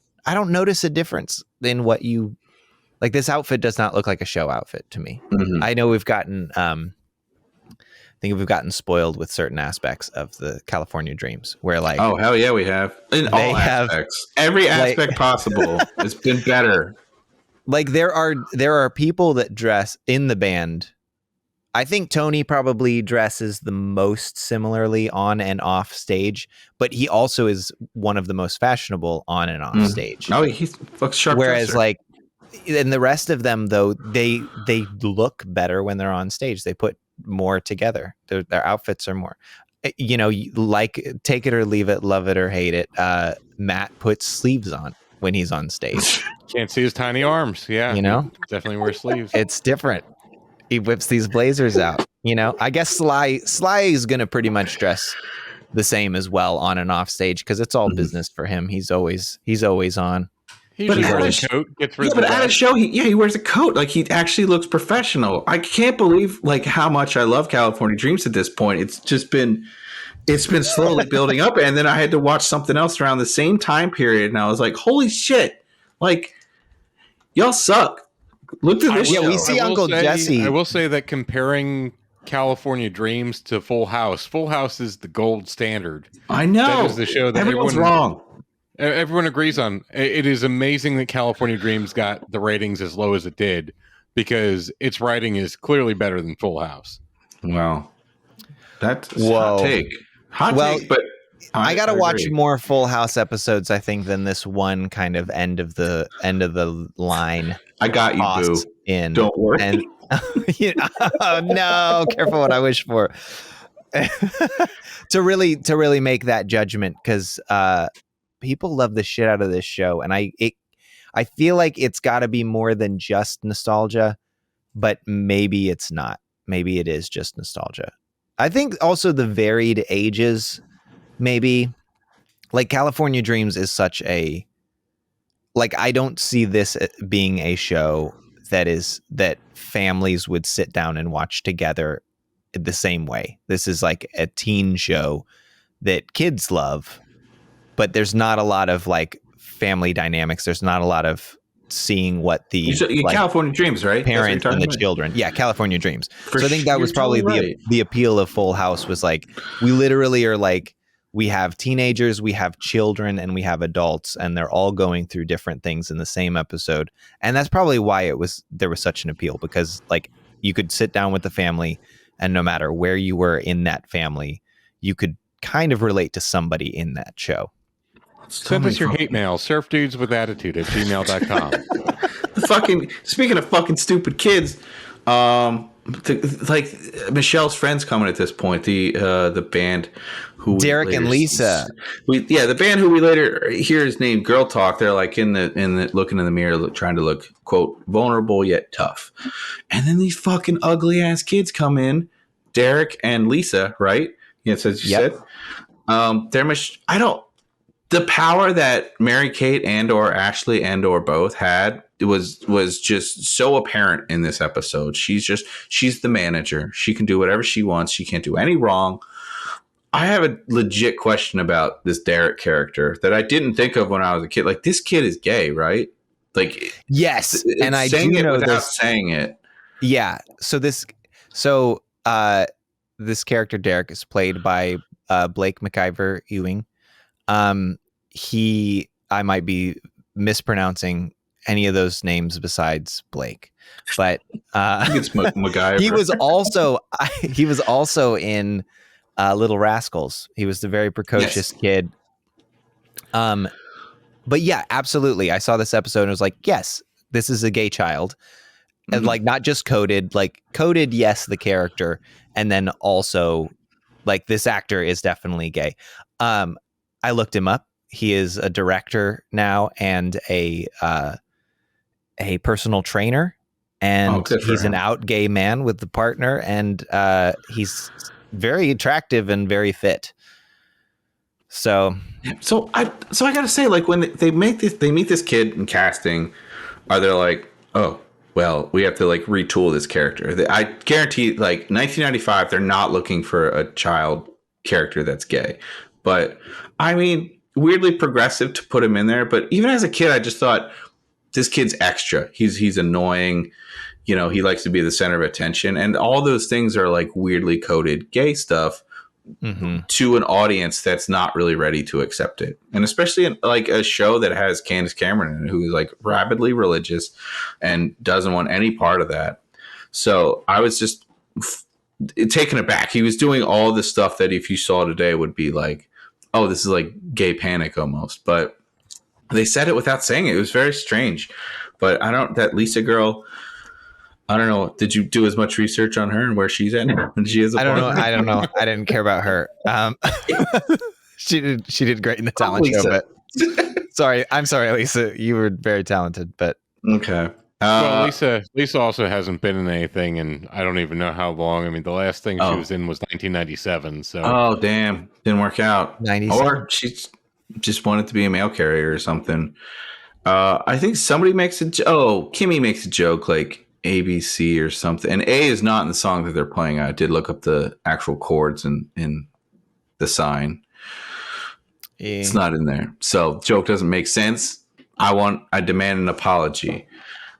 notice a difference in what you like. This outfit does not look like a show outfit to me. Mm-hmm. I know we've gotten, I think we've gotten spoiled with certain aspects of the California Dreams, where like, oh hell yeah, we have in all aspects, every aspect possible. It's been better. Like there are people that dress in the band. I think Tony probably dresses the most similarly on and off stage, but he also is one of the most fashionable on and off stage. Oh, he looks sharp. Whereas dresser. like, and the rest of them though, they look better when they're on stage. They put more together. Their outfits are more, you know, like take it or leave it, love it or hate it. Matt puts sleeves on when he's on stage. Can't see his tiny arms. Yeah, you know, definitely wears sleeves. It's different. He whips these blazers out. You know, I guess Sly is gonna pretty much dress the same as well on and off stage because it's all business for him. He's always on. But at a coat, at a show, he wears a coat. Like he actually looks professional. I can't believe like how much I love California Dreams at this point. It's been slowly building up, and then I had to watch something else around the same time period, and I was like, holy shit! Like y'all suck. Look at this. Yeah, we see Uncle Jesse. I will say that comparing California Dreams to Full House is the gold standard. I know. That is the show that everyone's wrong. Everyone agrees on. It is amazing that California Dreams got the ratings as low as it did because its writing is clearly better than Full House. Well, that's a hot take. Hot take, but I got to watch more Full House episodes, I think, than this one kind of end of the line. I got you, boo. In. Don't worry. And, oh, no, careful what I wish for. to really make that judgment, because people love the shit out of this show, and I feel like it's got to be more than just nostalgia, but maybe it's not. Maybe it is just nostalgia. I think also the varied ages, maybe, like California Dreams is such a, like, I don't see this being a show that families would sit down and watch together the same way. This is like a teen show that kids love, but there's not a lot of like family dynamics. There's not a lot of seeing what the like, California Dreams, right? Parents and the children. Yeah, California Dreams. So I think that was probably the appeal of Full House, was like, we literally are like, we have teenagers, we have children, and we have adults, and they're all going through different things in the same episode. And that's probably why there was such an appeal, because like you could sit down with the family, and no matter where you were in that family, you could kind of relate to somebody in that show. Send us your hate mail, surfdudeswithattitude@gmail.com. Speaking of fucking stupid kids, like Michelle's friends coming at this point, the band who Derek and Lisa, the band who we later hear is named Girl Talk. They're like in the looking in the mirror, trying to look, quote, vulnerable yet tough, and then these fucking ugly ass kids come in, Derek and Lisa, right? Yes, as you said. The power that Mary Kate and or Ashley and or both had was just so apparent in this episode. She's the manager. She can do whatever she wants. She can't do any wrong. I have a legit question about this Derek character that I didn't think of when I was a kid. Like, this kid is gay, right? Like, yes, and I do know without saying it. Yeah. So this character Derek is played by Blake McIver Ewing. I might be mispronouncing any of those names besides Blake, but it's MacGyver. he was also in Little Rascals. He was the very precocious kid. But yeah, absolutely. I saw this episode and was like, yes, this is a gay child. Mm-hmm. And like, not just coded, yes, the character. And then also like, this actor is definitely gay. I looked him up. He is a director now and a personal trainer, and he's an out gay man with the partner, and he's very attractive and very fit. So I gotta say, like, when they meet this kid in casting, are they like, oh, well, we have to like retool this character? I guarantee, like, 1995, they're not looking for a child character that's gay. But I mean, weirdly progressive to put him in there. But even as a kid, I just thought, this kid's extra. He's annoying. You know, he likes to be the center of attention. And all those things are like weirdly coded gay stuff. to an audience that's not really ready to accept it. And especially in like a show that has Candace Cameron in it, who is like rabidly religious and doesn't want any part of that. So I was just taken aback. He was doing all the stuff that if you saw today would be like, oh, this is like gay panic almost. But they said it without saying it. It was very strange. But that Lisa girl, I don't know. Did you do as much research on her and where she's at? And she is. I don't know. I didn't care about her. She did great in the talent show. But I'm sorry, Lisa. You were very talented. But okay. Well, Lisa also hasn't been in anything, and I don't even know how long. I mean, the last thing she was in was 1997. So. Oh damn! Didn't work out. 97. Or she just wanted to be a mail carrier or something. I think somebody makes Kimmy makes a joke like ABC or something, and A is not in the song that they're playing. I did look up the actual chords in the sign. It's not in there, so joke doesn't make sense. I demand an apology.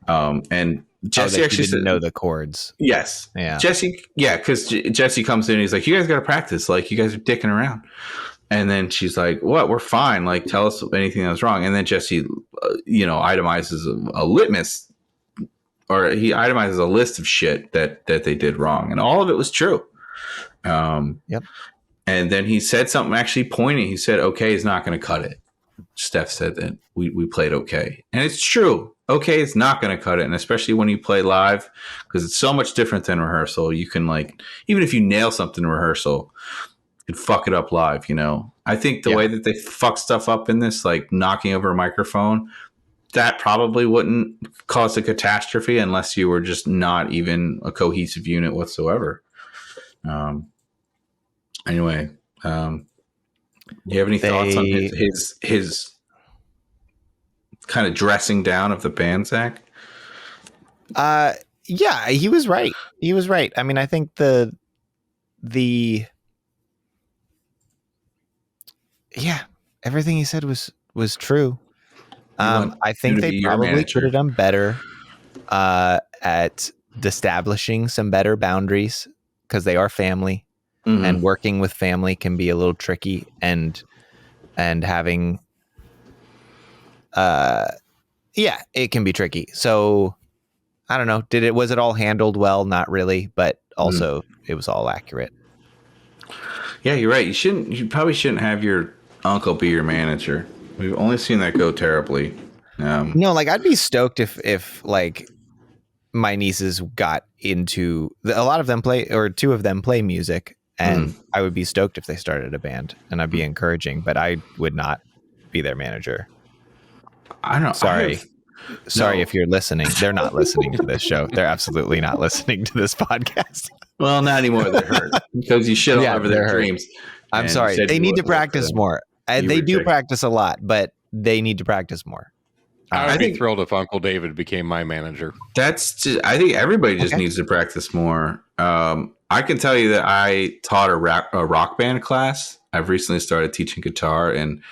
And Jessie actually didn't know the chords. Yes, yeah, Jessie, yeah, because Jessie comes in and he's like, "You guys got to practice. Like, you guys are dicking around." And then she's like, "What? We're fine. Like, tell us anything that was wrong." And then Jessie, itemizes a litmus, or he itemizes a list of shit that they did wrong, and all of it was true. Yep. And then he said something actually poignant. He said, "Okay is not going to cut it." Steph said that we played okay, and it's true. Okay, it's not going to cut it, and especially when you play live, because it's so much different than rehearsal. You can even if you nail something in rehearsal, could fuck it up live, I think the way that they fuck stuff up in this, like knocking over a microphone, that probably wouldn't cause a catastrophe unless you were just not even a cohesive unit whatsoever. Anyway, do you have any thoughts on his kind of dressing down of the band, Zach? Yeah, he was right. I mean, I think the everything he said was true. I think they probably could have done better at establishing some better boundaries, because they are family, and working with family can be a little tricky, and having it can be tricky. So I don't know. Was it all handled well? Not really, but also it was all accurate. Yeah, you're right. You probably shouldn't have your uncle be your manager. We've only seen that go terribly. No, I'd be stoked if my nieces got into a lot of them play, or two of them play music, and I would be stoked if they started a band, and I'd be encouraging, but I would not be their manager. I don't know. Sorry if you're listening. They're not listening to this show. They're absolutely not listening to this podcast. Well, not anymore. They're hurt because you shit all over their dreams. I'm sorry. They need to practice more. They do practice a lot, but they need to practice more. I would be thrilled if Uncle David became my manager. I think everybody just needs to practice more. I can tell you that I taught a rock band class. I've recently started teaching guitar, and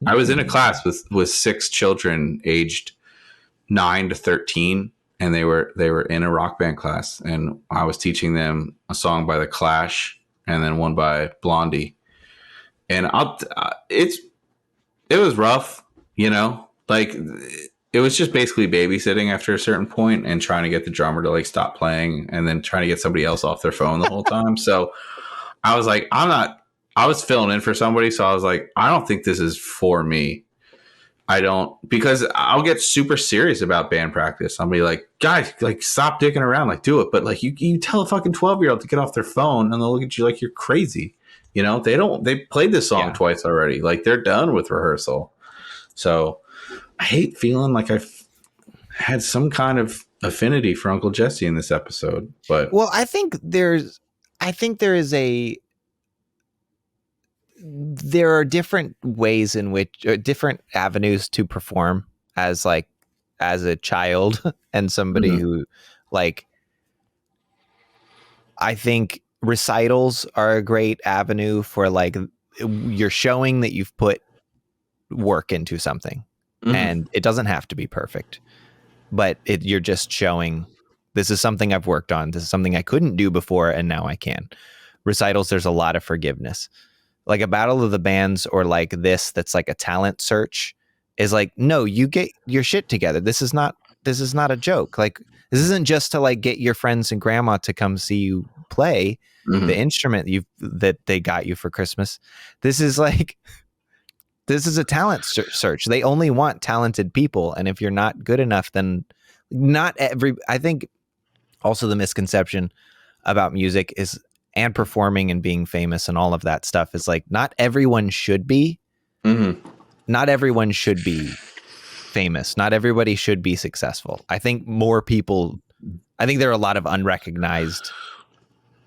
I was in a class with 6 children aged 9 to 13, and they were in a rock band class, and I was teaching them a song by The Clash and then one by Blondie. And it was rough, it was just basically babysitting after a certain point and trying to get the drummer to stop playing, and then trying to get somebody else off their phone the whole time. So I was like, I was filling in for somebody. So I was like, I don't think this is for me. Because I'll get super serious about band practice. I'll be like, guys, stop dicking around, do it. But you tell a fucking 12-year-old to get off their phone and they'll look at you like you're crazy. They played this song twice already. They're done with rehearsal. So I hate feeling like I've had some kind of affinity for Uncle Jessie in this episode. But I think there are different ways in which different avenues to perform as a child and somebody who I think recitals are a great avenue for you're showing that you've put work into something, and it doesn't have to be perfect, but you're just showing this is something I've worked on. This is something I couldn't do before, and now I can. recitals, there's a lot of forgiveness. Like a battle of the bands or like this, that's like a talent search is like, no, you get your shit together. This is not a joke. Like, this isn't just to like get your friends and grandma to come see you play the instrument that they got you for Christmas. This is a talent search. They only want talented people. And if you're not good enough, then I think also the misconception about music is, and performing and being famous and all of that stuff is like, not everyone should be. Not everyone should be famous. Not everybody should be successful. I think there are a lot of unrecognized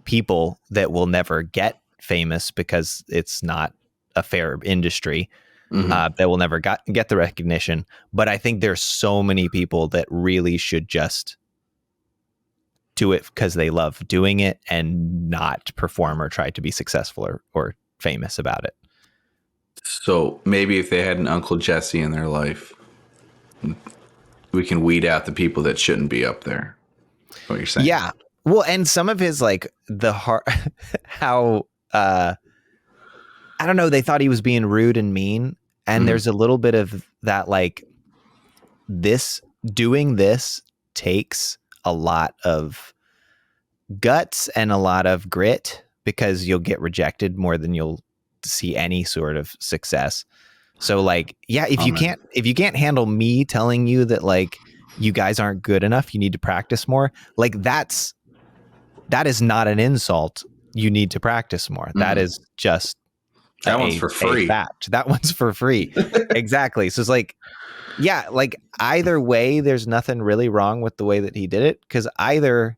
people that will never get famous because it's not a fair industry, that will never get the recognition. But I think there's so many people that really should just do it because they love doing it and not perform or try to be successful or famous about it. So maybe if they had an Uncle Jessie in their life, we can weed out the people that shouldn't be up there. What you're saying? Yeah. Well, and some of his like how I don't know, they thought he was being rude and mean, and there's a little bit of that, like, doing this takes a lot of guts and a lot of grit, because you'll get rejected more than you'll see any sort of success. So like, yeah, if you can't handle me telling you that like you guys aren't good enough, you need to practice more, like that is not an insult. You need to practice more. That is just that one's for free. That one's for free. Exactly. So it's like, yeah, like either way, there's nothing really wrong with the way that he did it, because either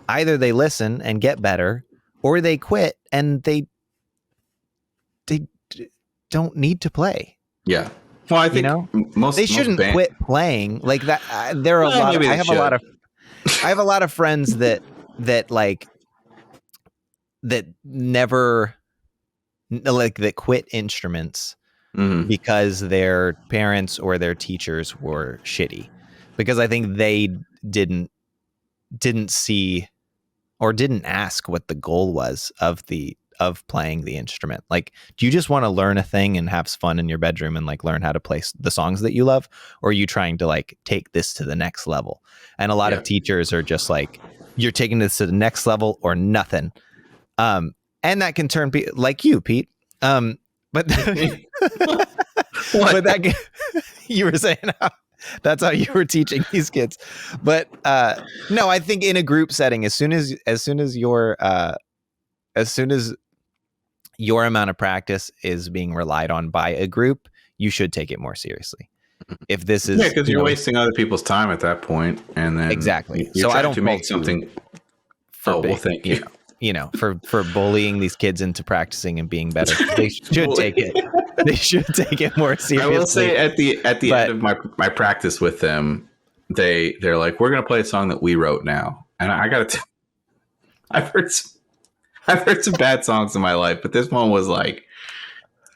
they listen and get better, or they quit and they don't need to play. Yeah. Well, I think they shouldn't quit playing like that. There are a lot. I have a lot of friends that never like that quit instruments because their parents or their teachers were shitty, because I think they didn't see or didn't ask what the goal was of playing the instrument. Like, do you just want to learn a thing and have fun in your bedroom and like learn how to play the songs that you love, or are you trying to like take this to the next level? And a lot of teachers are just like, you're taking this to the next level or nothing. And that can turn like you, Pete. But that you were saying that's how you were teaching these kids. But no, I think in a group setting, as soon as your amount of practice is being relied on by a group, you should take it more seriously. If this is because you're wasting other people's time at that point, and then exactly. So I don't make something. Well, thank you. For bullying these kids into practicing and being better, they should take it. They should take it more seriously. I will say at the end of my practice with them, they're like, we're gonna play a song that we wrote now, and I gotta. I've heard some bad songs in my life, but this one was like,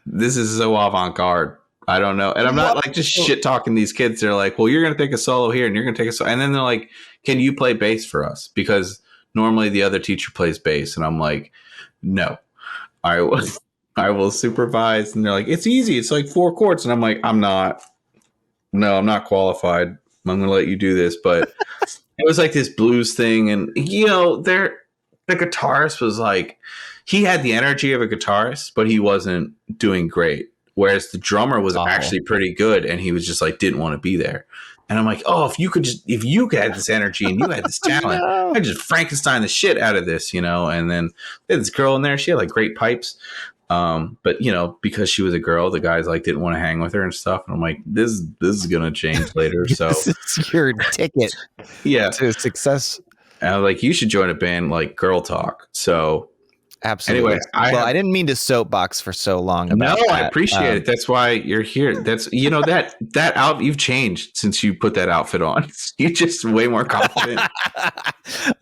this is so avant-garde. I don't know. And I'm not like just shit talking these kids. They're like, well, you're going to take a solo here and you're going to take a solo. And then they're like, can you play bass for us? Because normally the other teacher plays bass. And I'm like, no, I will supervise. And they're like, it's easy. It's like 4 chords. And I'm like, I'm not qualified. I'm going to let you do this. But it was like this blues thing. And, the guitarist was like, he had the energy of a guitarist, but he wasn't doing great. Whereas the drummer was actually pretty good, and he was just like, didn't want to be there. And I'm like, oh, if you had this energy and you had this talent, I'd just Frankenstein the shit out of this, And then there's this girl in there, she had like great pipes. But because she was a girl, the guys like didn't want to hang with her and stuff. And I'm like, this is gonna change later. So this is your ticket to success. And I was like, you should join a band like Girl Talk. So absolutely. Anyway, I didn't mean to soapbox for so long about that. I appreciate it. That's why you're here. That's that out. You've changed since you put that outfit on. You're just way more confident.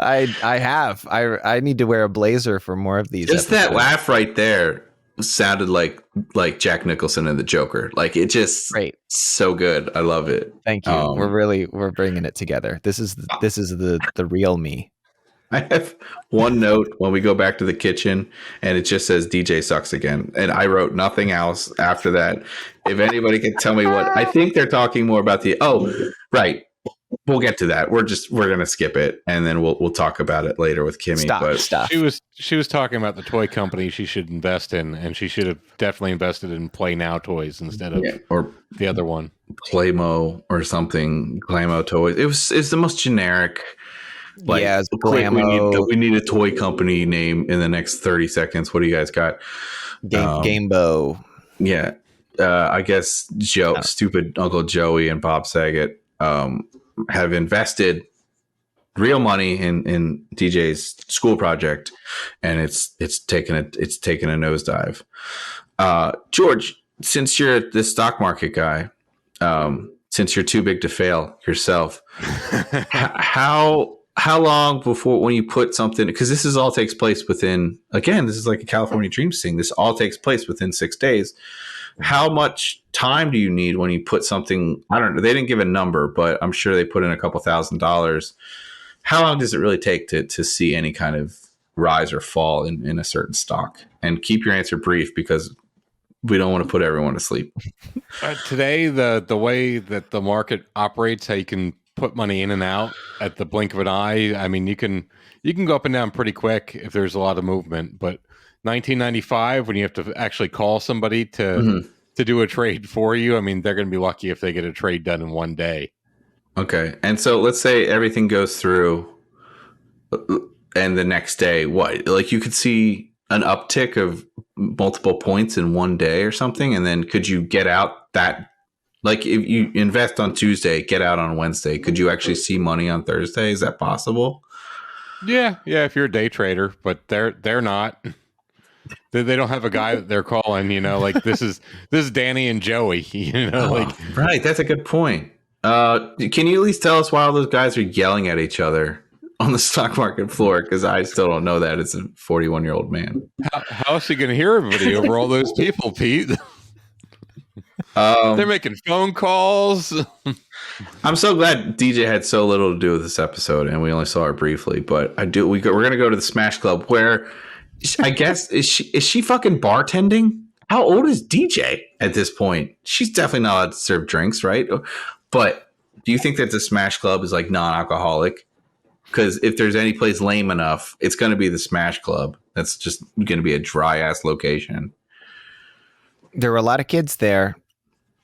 I have. I need to wear a blazer for more of these. Just episodes. That laugh right there sounded like Jack Nicholson and the Joker. Like it just great. So good. I love it. Thank you. We're bringing it together. This is the real me. I have one note when we go back to the kitchen, and it just says DJ sucks again. And I wrote nothing else after that. If anybody can tell me what, I think they're talking more about right. We'll get to that. We're gonna skip it, and then we'll talk about it later with Kimmy. But stuff. She was talking about the toy company she should invest in, and she should have definitely invested in Play Now toys instead of or the other one, Playmo or something. Playmo toys. It's the most generic. Like, it's quick, we need a toy company name in the next 30 seconds. What do you guys got? Gamebo. Yeah. I guess stupid Uncle Joey and Bob Saget have invested real money in DJ's school project, and it's taken a nosedive. George, since you're the stock market guy, since you're too big to fail yourself, how long before when you put something, because this all takes place within, again, this is like a California Dreams thing. This all takes place within 6 days. How much time do you need when you put something, I don't know, they didn't give a number, but I'm sure they put in a couple $1,000s. How long does it really take to see any kind of rise or fall in a certain stock? And keep your answer brief, because we don't want to put everyone to sleep. Today, the way that the market operates, how you can put money in and out at the blink of an eye. I mean, you can go up and down pretty quick if there's a lot of movement. But 1995, when you have to actually call somebody to do a trade for you, I mean, they're going to be lucky if they get a trade done in one day. Okay. And so let's say everything goes through, and the next day, what? Like, you could see an uptick of multiple points in one day or something, and then could you get out that, like, if you invest on Tuesday, get out on Wednesday, could you actually see money on Thursday? Is that possible? Yeah, if you're a day trader, but they're not. They don't have a guy that they're calling, like this is Danny and Joey, Right. That's a good point. Can you at least tell us why all those guys are yelling at each other on the stock market floor? Because I still don't know that. It's a 41-year-old man. How is he going to hear everybody over all those people, Pete? They're making phone calls. I'm so glad DJ had so little to do with this episode, and we only saw her briefly. But we're going to go to the Smash Club, where I guess is she fucking bartending? How old is DJ at this point? She's definitely not allowed to serve drinks, right? But do you think that the Smash Club is like non-alcoholic? Because if there's any place lame enough, it's going to be the Smash Club. That's just going to be a dry ass location. There were a lot of kids there.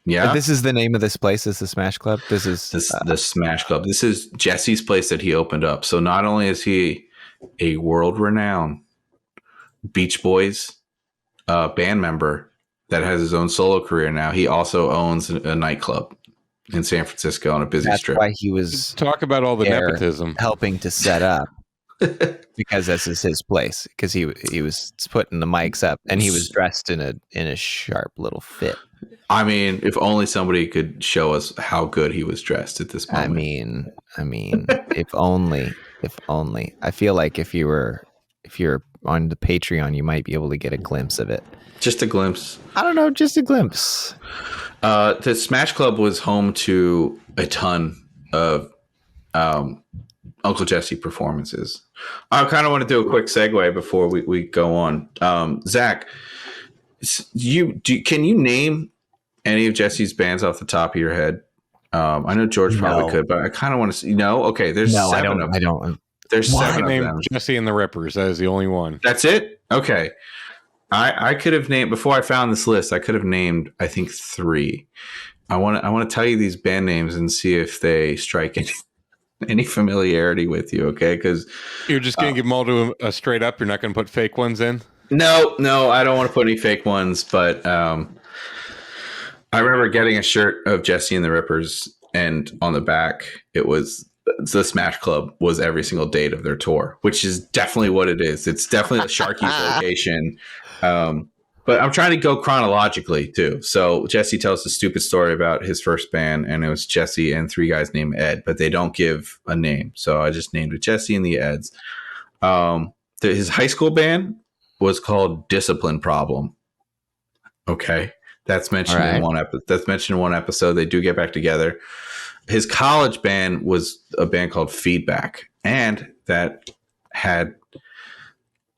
Yeah. This is the name of this place, is the Smash Club. This is the Smash Club. This is Jesse's place that he opened up. So not only is he a world-renowned Beach Boys band member that has his own solo career now, he also owns a nightclub in San Francisco on a busy strip. That's why he was talk about all the nepotism helping to set up, because this is his place. Because he was putting the mics up, and he was dressed in a sharp little fit. I mean, if only somebody could show us how good he was dressed at this moment. I mean, if only. I feel like if you're on the Patreon, you might be able to get a glimpse of it. Just a glimpse. I don't know, just a glimpse. The Smash Club was home to a ton of Uncle Jessie performances. I kind of want to do a quick segue before we go on. Zach, can you name any of Jesse's bands off the top of your head? I know George probably could, but I kind of want to see. No? Okay, there's 7 of them. I don't. There's 7 of them. Jessie and the Rippers. That is the only one. That's it? Okay. I could have named, before I found this list, I could have named, I think, 3. I want to tell you these band names and see if they strike any familiarity with you, okay? Because you're just going to give them all to a straight up. You're not going to put fake ones in? No, I don't want to put any fake ones, but I remember getting a shirt of Jessie and the Rippers, and on the back, it was the Smash Club was every single date of their tour, which is definitely what it is. It's definitely the Sharkey's location. But I'm trying to go chronologically too. So Jessie tells a stupid story about his first band, and it was Jessie and 3 guys named Ed, but they don't give a name. So I just named it Jessie and the Eds. His high school band was called Discipline Problem. Okay. That's mentioned in one episode. That's mentioned in one episode. They do get back together. His college band was a band called Feedback, and that had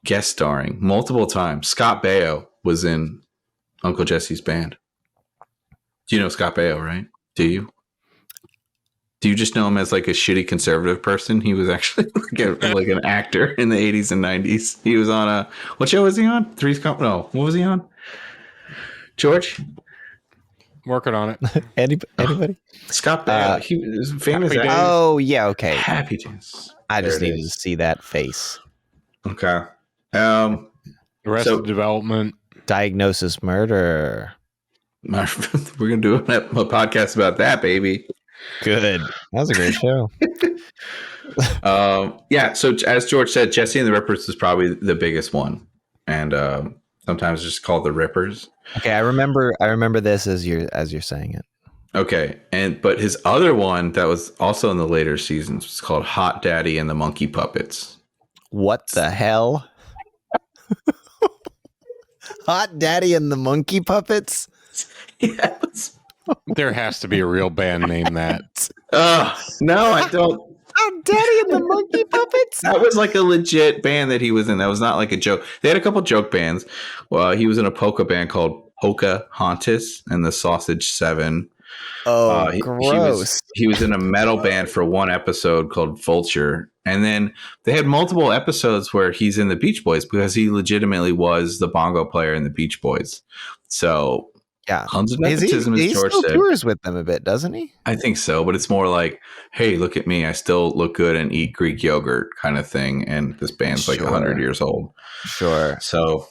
guest starring multiple times. Scott Baio was in Uncle Jesse's band. Do you know Scott Baio, right? Do you? Do you just know him as like a shitty conservative person? He was actually like an actor in the 80s and 90s. He was on what show was he on? Three's Company? No, what was he on? George? Working on it. Anybody? Scott Baio. He was famous. Oh, yeah, okay. Happy Days. I just needed to see that face. Okay. Arrested Development. Diagnosis Murder. We're going to do a podcast about that, baby. Good. That was a great show. Yeah. So as George said, Jessie and the Rippers is probably the biggest one, and sometimes just called the Rippers. Okay, I remember this as you're saying it. Okay, but his other one that was also in the later seasons was called Hot Daddy and the Monkey Puppets. What the hell? Hot Daddy and the Monkey Puppets? Yes. There has to be a real band name that. No, I don't. Hot Daddy and the Monkey Puppets? That was like a legit band that he was in. That was not like a joke. They had a couple joke bands. Well, he was in a polka band called Pocahontas and the Sausage Seven. Oh, gross. He was in a metal band for one episode called Vulture. And then they had multiple episodes where he's in the Beach Boys because he legitimately was the bongo player in the Beach Boys. So, yeah. Tons of nepotism, as George still said. tours with them a bit, doesn't he? I think so, but it's more like, hey, look at me. I still look good and eat Greek yogurt kind of thing. And this band's like 100 years old. Sure. So,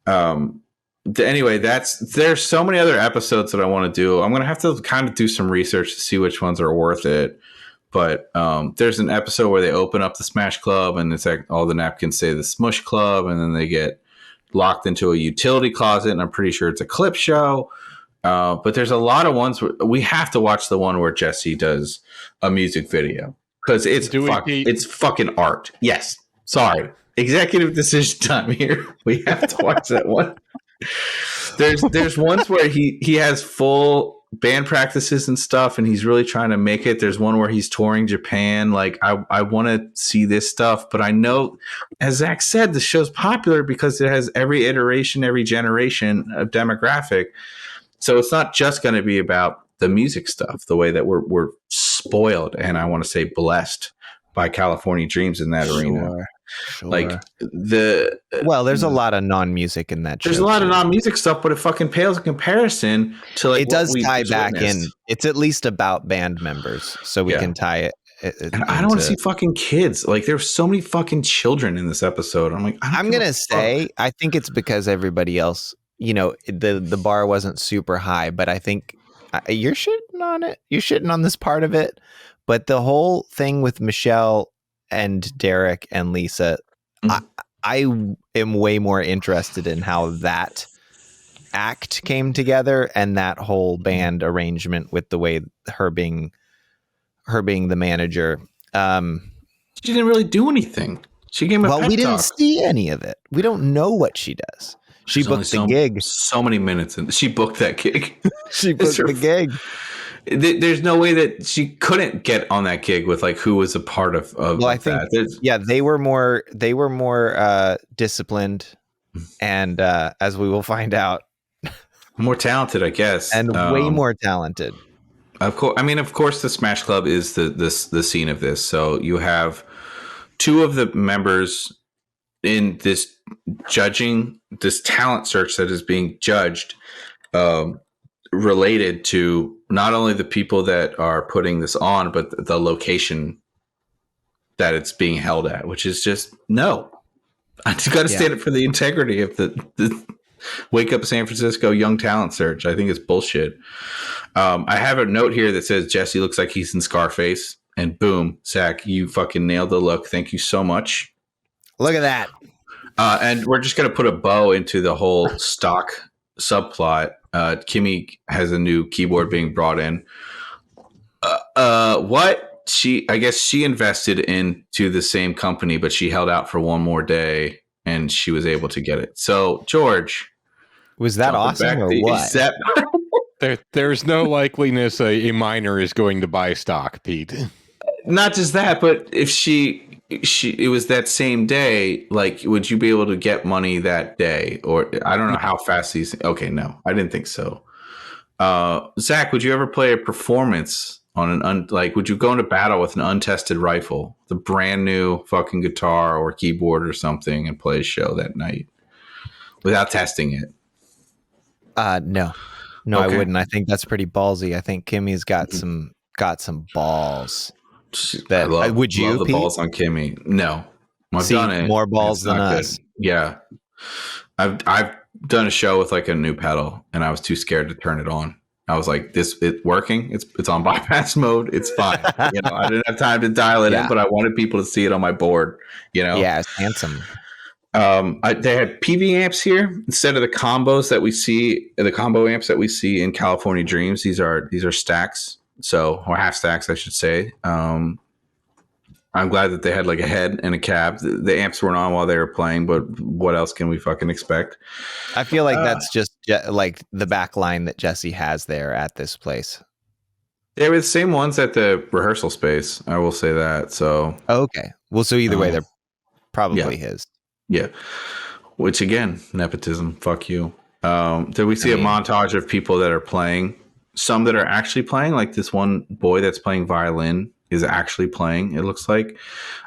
anyway, there's so many other episodes that I want to do. I'm going to have to kind of do some research to see which ones are worth it. But there's an episode where they open up the Smash Club and it's like all the napkins say the Smush Club, and then they get locked into a utility closet, and I'm pretty sure it's a clip show. But there's a lot of ones where we have to watch the one where Jessie does a music video because it's fucking art. Yes. Sorry. Executive decision time here. We have to watch that one. There's ones where he has full band practices and stuff, and he's really trying to make it. There's one where he's touring Japan. Like I want to see this stuff, but I know, as Zach said, the show's popular because it has every iteration, every generation of demographic. So it's not just going to be about the music stuff, the way that we're spoiled, and I want to say blessed by California Dreams in that arena. Sure. Like there's a lot of non-music in that show. There's a lot of non-music stuff, but it fucking pales in comparison to like it does tie back in. It's at least about band members, so we can tie it. And I don't want to see fucking kids. Like there's so many fucking children in this episode. I'm like, I'm gonna say, I think it's because everybody else, the bar wasn't super high, but I think you're shitting on it. You're shitting on this part of it, but the whole thing with Michelle and Derek and Lisa, I am way more interested in how that act came together and that whole band arrangement with the way her being the manager. She didn't really do anything. She gave him a pep we didn't talk. see any of it. We don't know what she does. She booked the gig. So many minutes, and she booked that gig. She booked the gig. There's no way that she couldn't get on that gig with like who was a part of I think that. They were more disciplined, and as we will find out, more talented, I guess, and way more talented. Of course, the Smash Club is the scene of this. So you have two of the members in this talent search that is being judged, related to not only the people that are putting this on, but the location that it's being held at, which is just no. I just got to stand up for the integrity of the Wake Up San Francisco Young Talent Search. I think it's bullshit. I have a note here that says Jessie looks like he's in Scarface, and boom, Zach, you fucking nailed the look. Thank you so much. Look at that. And we're just going to put a bow into the whole stock subplot. Kimmy has a new keyboard being brought in. I guess she invested into the same company, but she held out for one more day and she was able to get it. So, George, was that awesome or what? There's no likeliness a minor is going to buy stock, Pete. Not just that, but if she it was that same day. Like, would you be able to get money that day? Or I don't know how fast these. Okay, no, I didn't think so. Zach, would you ever play a performance on would you go into battle with an untested rifle, the brand new fucking guitar or keyboard or something, and play a show that night without testing it? No, okay. I wouldn't. I think that's pretty ballsy. I think Kimmy's got some balls. That would you love the Pete? Balls on Kimmy? No, I've done it. More balls than us. Good. Yeah, I've done a show with like a new pedal, and I was too scared to turn it on. I was like, "It's working. It's on bypass mode. It's fine." I didn't have time to dial it in, but I wanted people to see it on my board. Yeah, it's handsome. They had PV amps here instead of the combos that we see, the combo amps that we see in California Dreams. These are stacks, or half stacks, I should say. I'm glad that they had like a head and a cab. The amps weren't on while they were playing, but what else can we fucking expect? I feel like that's just like the back line that Jessie has there at this place. They were the same ones at the rehearsal space. I will say that. So okay, well, so either way, they're probably his. Yeah, which again, nepotism. Fuck you. Did we see a montage of people that are playing? Some that are actually playing, like this one boy that's playing violin is actually playing. It looks like.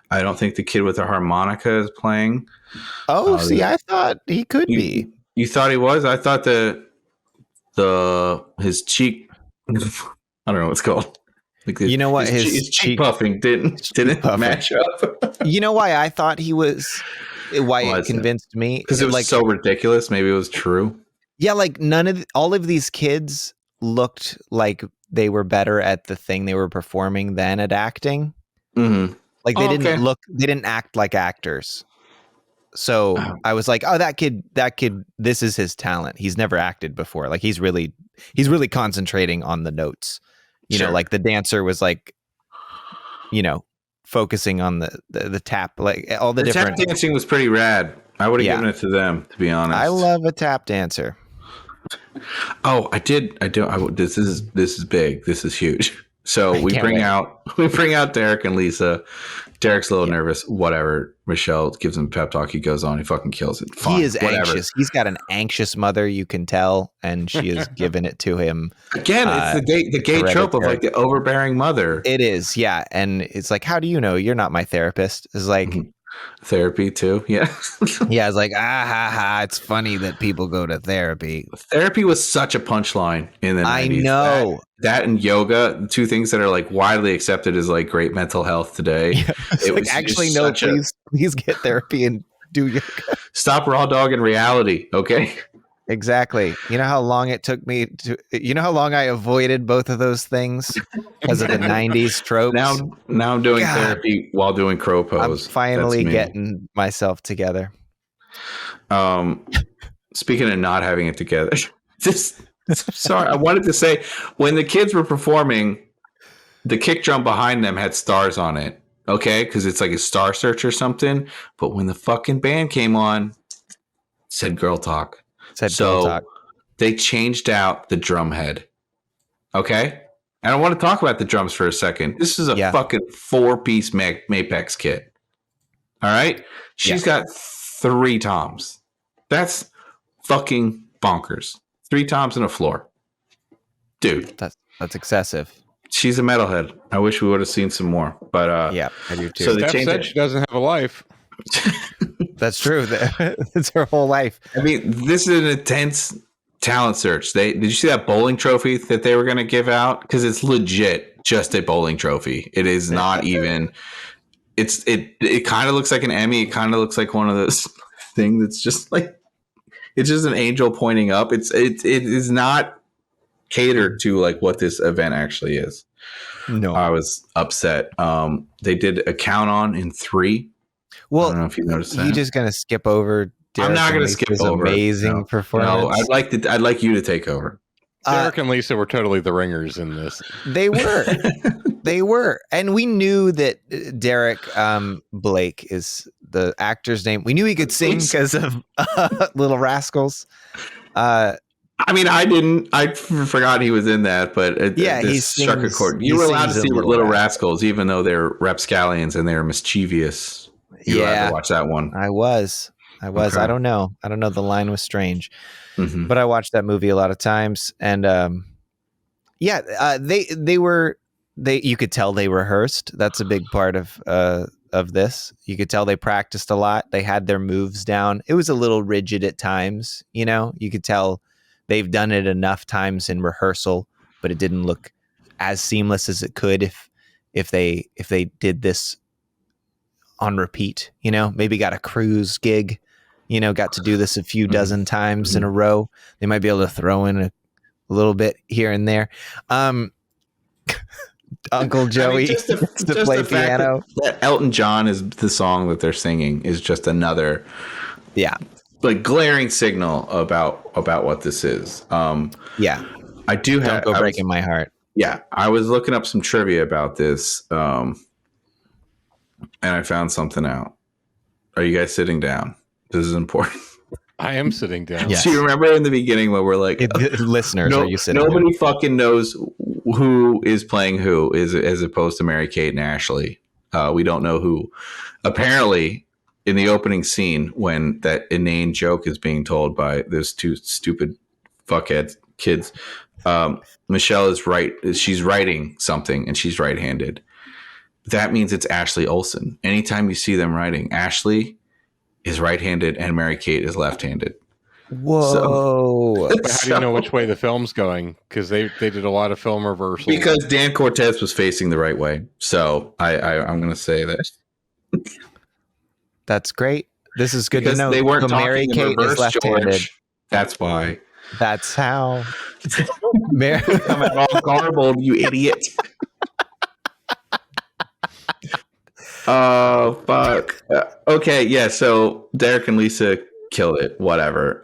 I don't think the kid with the harmonica is playing. Oh, see, I thought he could be. You thought he was? I thought his cheek. I don't know what it's called. Like you know what? His cheek puffing didn't match up. You know why I thought he was? Why it convinced me? Because it was like, so ridiculous. Maybe it was true. Yeah, like all of these kids looked like they were better at the thing they were performing than at acting. Mm-hmm. Like they didn't act like actors. So I was like, oh, that kid, this is his talent. He's never acted before. Like he's really concentrating on the notes. You know, like the dancer was like, focusing on the tap, like all the different tap dancing was pretty rad. I would have given it to them, to be honest. I love a tap dancer. Oh, I do. This is big. This is huge. So we bring out Derek and Lisa. Derek's a little nervous. Whatever. Michelle gives him a pep talk. He goes on. He fucking kills it. Fine. He is anxious. He's got an anxious mother, you can tell, and she is giving it to him. Again, it's the gay trope of like the overbearing mother. It is, yeah. And it's like, how do you know you're not my therapist? It's like therapy too. Yeah. Yeah. It's like, it's funny that people go to therapy. Therapy was such a punchline in the 90s. I know. That and yoga, two things that are like widely accepted as like great mental health today. Yeah, it was like, actually, no, please get therapy and do yoga. Stop raw dog in reality. Okay. Exactly. You know how long it took me you know how long I avoided both of those things because of the 90s tropes? Now I'm doing therapy while doing crow pose. I'm finally getting myself together. Speaking of not having it together, sorry, I wanted to say when the kids were performing, the kick drum behind them had stars on it. Okay, because it's like a star search or something. But when the fucking band came on, it said girl talk. They changed out the drum head. Okay, and I want to talk about the drums for a second. This is a fucking 4-piece Mapex kit. All right, she's got 3 toms. That's fucking bonkers. 3 toms and a floor, dude. That's excessive. She's a metalhead. I wish we would have seen some more, but yeah, I do too. So they said she doesn't have a life. That's true. That's her whole life. I mean, this is an intense talent search. Did you see that bowling trophy that they were going to give out? Because it's legit just a bowling trophy. It is not even. It kind of looks like an Emmy. It kind of looks like one of those things that's just like it's just an angel pointing up. It is not catered to like what this event actually is. No, I was upset. They did a count on in 3. Well, I don't know if you noticed that. You're just gonna skip over. I'm not gonna skip over. Amazing performance. No, I'd like you to take over. Derek and Lisa were totally the ringers in this. They were, and we knew that Derek Blake is the actor's name. We knew he could sing because of Little Rascals. I mean, I forgot he was in that, but he struck a sings. chord. You were allowed to see Little Rascals, even though they're rapscallions and they're mischievous. You were allowed to watch that one. I was. Okay. I don't know. The line was strange, but I watched that movie a lot of times, and you could tell they rehearsed. That's a big part of this. You could tell they practiced a lot. They had their moves down. It was a little rigid at times, you could tell they've done it enough times in rehearsal, but it didn't look as seamless as it could if they did this on repeat, maybe got a cruise gig, got to do this a few dozen times in a row. They might be able to throw in a little bit here and there. Uncle Joey just to play piano. That Elton John is the song that they're singing is just another, like glaring signal about what this is. I do have. Don't go breaking my heart. Yeah, I was looking up some trivia about this, and I found something out. Are you guys sitting down? This is important. I am sitting down. Yes. So you remember in the beginning when we're like, listeners, are you sitting nobody down? Fucking knows who is playing who, as opposed to Mary-Kate and Ashley. We don't know who. Apparently, in the opening scene, when that inane joke is being told by those two stupid fuckhead kids, Michelle is right. She's writing something, and she's right-handed. That means it's Ashley Olsen. Anytime you see them writing, Ashley is right-handed and Mary-Kate is left-handed. Whoa! But how do you know which way the film's going? Because they did a lot of film reversals. Because Dan Cortez was facing the right way. So I'm going to say that. That's great. This is good to know. They weren't talking Mary-Kate in reverse, is left-handed. George. That's why. That's how. Coming all garbled, you idiot. Oh, fuck. Okay, yeah, so Derek and Lisa kill it, whatever.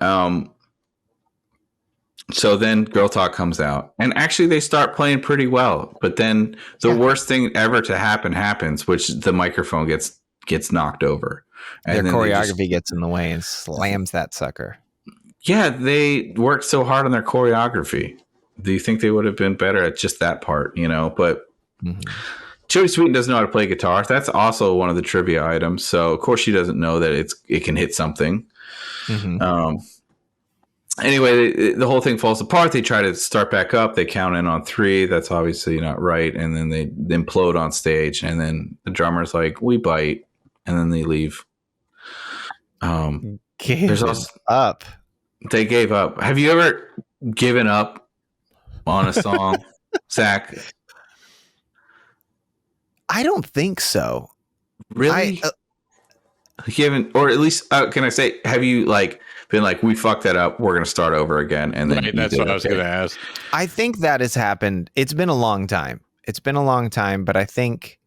So then Girl Talk comes out, and actually they start playing pretty well, but then the worst thing ever to happen happens, which the microphone gets knocked over. And their choreography gets in the way and slams that sucker. Yeah, they worked so hard on their choreography. Do you think they would have been better at just that part, But Jodie Sweetin doesn't know how to play guitar. That's also one of the trivia items. So, of course, she doesn't know that it can hit something. Anyway, the whole thing falls apart. They try to start back up. They count in on 3. That's obviously not right. And then they implode on stage. And then the drummer's like, we bite. And then they leave. Up. They gave up. Have you ever given up on a song, Zach? I don't think so. Really? You haven't, or at least, can I say, have you been like, we fucked that up, we're going to start over again? And then that's what I was going to ask. I think that has happened. It's been a long time. But I think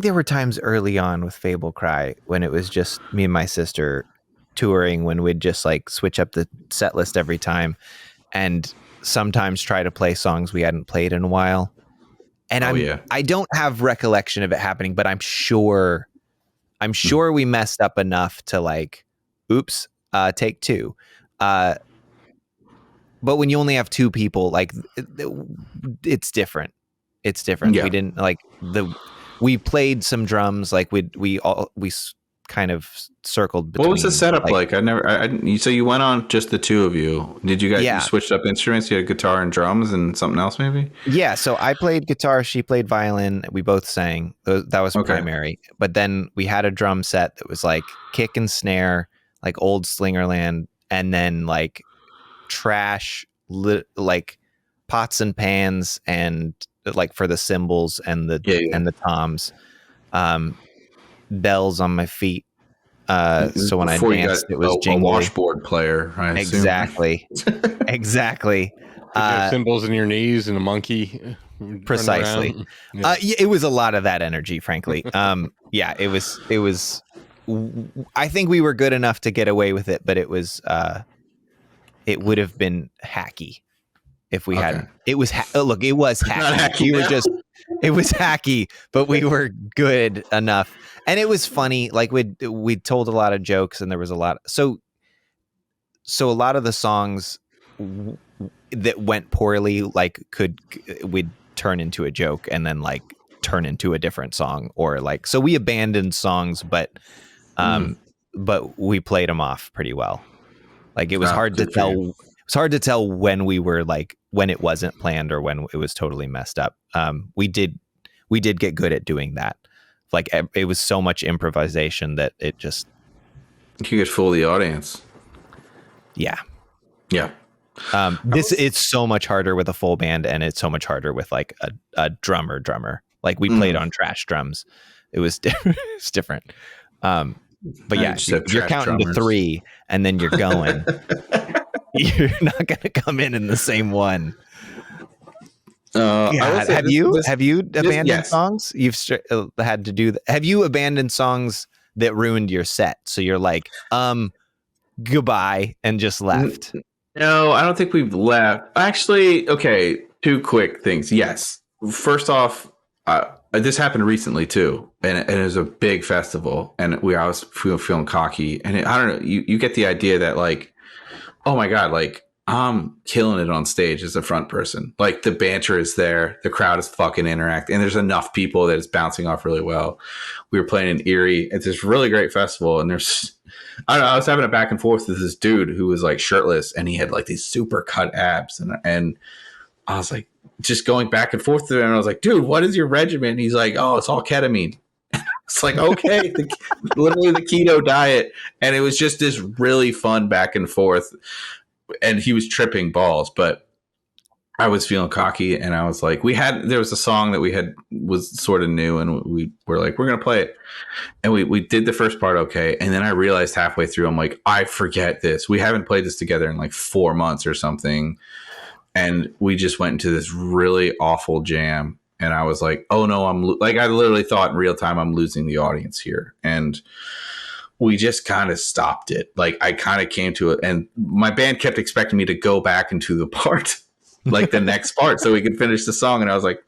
there were times early on with Fable Cry when it was just me and my sister touring, when we'd just switch up the set list every time and sometimes try to play songs we hadn't played in a while. And I don't have recollection of it happening, but I'm sure we messed up enough to oops, take 2. But when you only have 2 people, it's different. It's different. Yeah. We didn't we played some drums, we kind of circled between. What was the setup like? So you went on just the 2 of you. Did you guys you switched up instruments? You had guitar and drums and something else maybe? Yeah, so I played guitar, she played violin, we both sang. That was primary. But then we had a drum set that was kick and snare, old Slingerland, and then trash pots and pans and for the cymbals and the toms. Bells on my feet. So when I danced, it was a washboard player. I exactly. Exactly. Did you have cymbals in your knees and a monkey? Precisely. Yeah. It was a lot of that energy, frankly. It was. I think we were good enough to get away with it, but it was. It would have been hacky if we hadn't. It was. Look, it was hacky. We were just. It was hacky, but we were good enough. And it was funny. We told a lot of jokes and there was a lot. So so a lot of the songs that went poorly, like we'd turn into a joke and then like turn into a different song, or like, so we abandoned songs, but we played them off pretty well. Like it was hard to tell. It's hard to tell when we were like, when it wasn't planned or when it was totally messed up. We did get good at doing that. Like it was so much improvisation that it just, you could fool the audience. Yeah. It's so much harder with a full band, and it's so much harder with like a drummer. Like we played on trash drums. It was it's different. But yeah, you're counting to 3 and then you're going. You're not going to come in the same one. Have you abandoned songs? You've had to do that. Have you abandoned songs that ruined your set? So you're like, goodbye, and just left. No, I don't think we've left. Actually, okay, 2 quick things. Yes. First off, this happened recently too, and it was a big festival, and I was feeling cocky, and I don't know, you get the idea that like, oh my God, like I'm killing it on stage as a front person. Like the banter is there, the crowd is fucking interacting, and there's enough people that it's bouncing off really well. We were playing in Erie. It's this really great festival, and I don't know, I was having a back and forth with this dude who was like shirtless, and he had like these super cut abs, and I was like just going back and forth to him, and I was like, dude, what is your regimen? He's like, oh, it's all ketamine. It's like, okay, literally the keto diet. And it was just this really fun back and forth. And he was tripping balls, but I was feeling cocky, and I was like, there was a song that was sort of new, and we were like, we're going to play it. And we did the first part. Okay. And then I realized halfway through, I'm like, I forget this. We haven't played this together in like 4 months or something. And we just went into this really awful jam. And I was like, oh no, I literally thought in real time, I'm losing the audience here. And we just kind of stopped it. Like I kind of came to it, and my band kept expecting me to go back into the part, like the next part, so we could finish the song. And I was like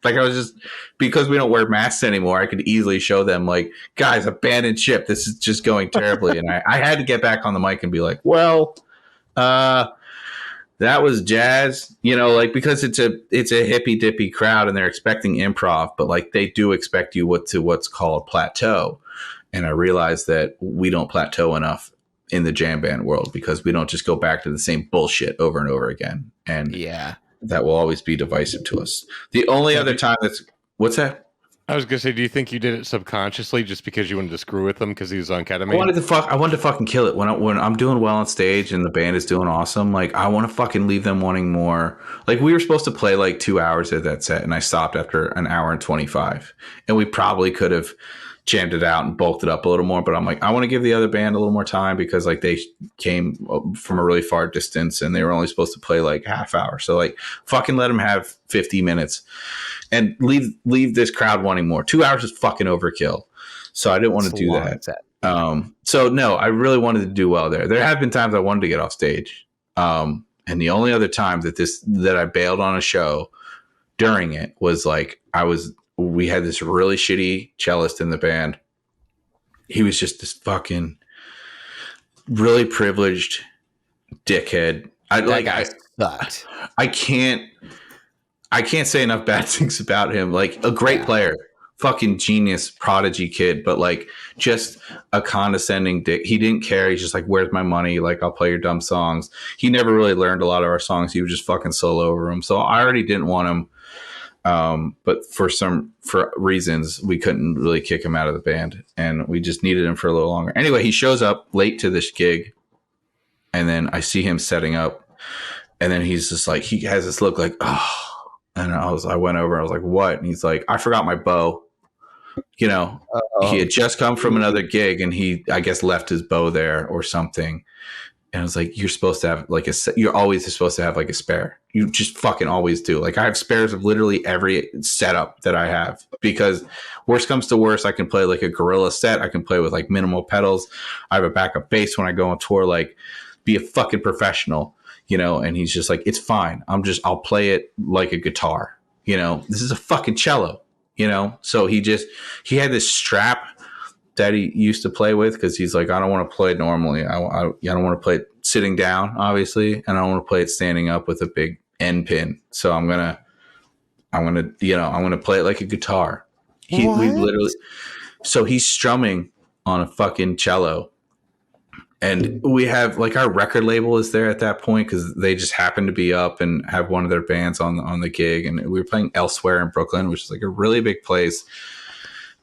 I was just, because we don't wear masks anymore, I could easily show them like, guys, abandon ship. This is just going terribly. And I had to get back on the mic and be like, well, that was jazz, like, because it's a hippy dippy crowd, and they're expecting improv, but like they do expect you what's called plateau. And I realized that we don't plateau enough in the jam band world, because we don't just go back to the same bullshit over and over again. And that will always be divisive to us. The only other time what's that? I was gonna say, do you think you did it subconsciously just because you wanted to screw with him because he was on ketamine? I wanted to fucking kill it when I'm doing well on stage and the band is doing awesome. Like I want to fucking leave them wanting more. Like we were supposed to play like 2 hours of that set, and I stopped after an hour and 25, and we probably could have jammed it out and bulked it up a little more. But I'm like, I want to give the other band a little more time, because like they came from a really far distance and they were only supposed to play like half hour. So like fucking let them have 50 minutes and leave this crowd wanting more. 2 hours is fucking overkill. So I didn't want to do that. So no, I really wanted to do well there. There have been times I wanted to get off stage. And the only other time that I bailed on a show during it was like, we had this really shitty cellist in the band. He was just this fucking really privileged dickhead. I can't say enough bad things about him. Like a great player, fucking genius, prodigy kid, but like just a condescending dick. He didn't care. He's just like, where's my money? Like, I'll play your dumb songs. He never really learned a lot of our songs. He would just fucking solo over them. So I already didn't want him. But for reasons, we couldn't really kick him out of the band, and we just needed him for a little longer. Anyway, he shows up late to this gig, and then I see him setting up, and then he's just like, he has this look like, oh, and I went over, I was like, what? And he's like, I forgot my bow. He had just come from another gig, and he, I guess, left his bow there or something. And I was like, you're supposed to have like you're always supposed to have like a spare. You just fucking always do. Like I have spares of literally every setup that I have, because worst comes to worst, I can play like a gorilla set. I can play with like minimal pedals. I have a backup bass when I go on tour, like be a fucking professional, and he's just like, it's fine. I'll play it like a guitar, this is a fucking cello, so he had this strap that he used to play with, because he's like, I don't want to play it normally. I don't want to play it sitting down, obviously, and I don't want to play it standing up with a big end pin. So I'm gonna play it like a guitar. We literally. So he's strumming on a fucking cello. And we have like our record label is there at that point because they just happen to be up and have one of their bands on the gig. And we were playing elsewhere in Brooklyn, which is like a really big place.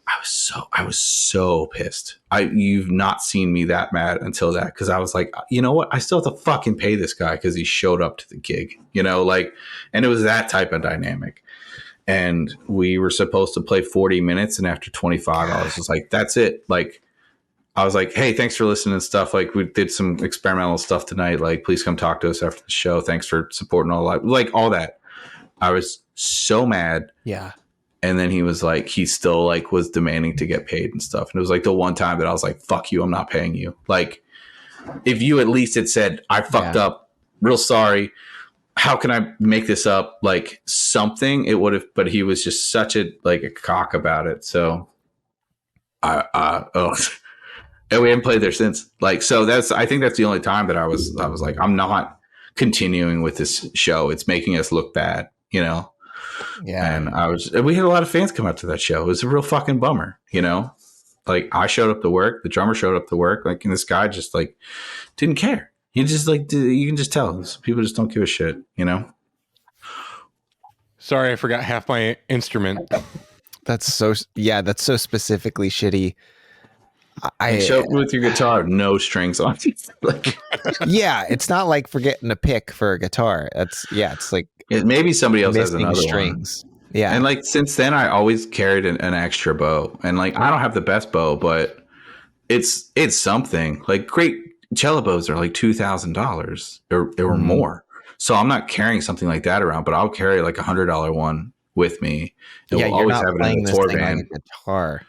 I was so pissed. You've not seen me that mad until that, because I was like, you know what? I still have to fucking pay this guy because he showed up to the gig, and it was that type of dynamic. And we were supposed to play 40 minutes, and after 25, I was just like, that's it. Like, I was like, hey, thanks for listening and stuff. Like, we did some experimental stuff tonight. Like, please come talk to us after the show. Thanks for supporting all that. Like, all that. I was so mad. Yeah. And then he was like, he still like was demanding to get paid and stuff. And it was like the one time that I was like, fuck you, I'm not paying you. Like, if you at least had said, I fucked up, real sorry. How can I make this up? Like something, it would have, but he was just such a cock about it. So and we haven't played there since. Like, so I think that's the only time that I was like, I'm not continuing with this show. It's making us look bad, Yeah. And we had a lot of fans come out to that show. It was a real fucking bummer, Like, I showed up to work, the drummer showed up to work, like, and this guy just like didn't care. He just like, you can just tell people just don't give a shit, Sorry, I forgot half my instrument. That's so specifically shitty. I show up with your guitar, no strings on. Like, yeah, it's not like forgetting a pick for a guitar. It's like maybe somebody else has another strings. One. Yeah, and like since then, I always carried an extra bow, and like I don't have the best bow, but it's something. Like great cello bows are like $2,000 or more, so I'm not carrying something like that around, but I'll carry like $100 one with me. We'll always have it in the tour band. Like a guitar.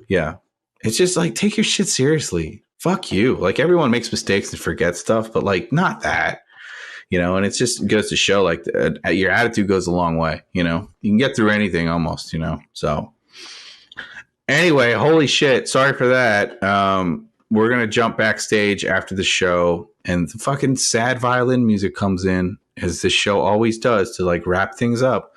Yeah. It's just like, take your shit seriously. Fuck you. Like, everyone makes mistakes and forgets stuff, but like, not that, and it just goes to show like your attitude goes a long way. You can get through anything almost, so anyway, holy shit. Sorry for that. We're going to jump backstage after the show, and the fucking sad violin music comes in, as this show always does, to like wrap things up.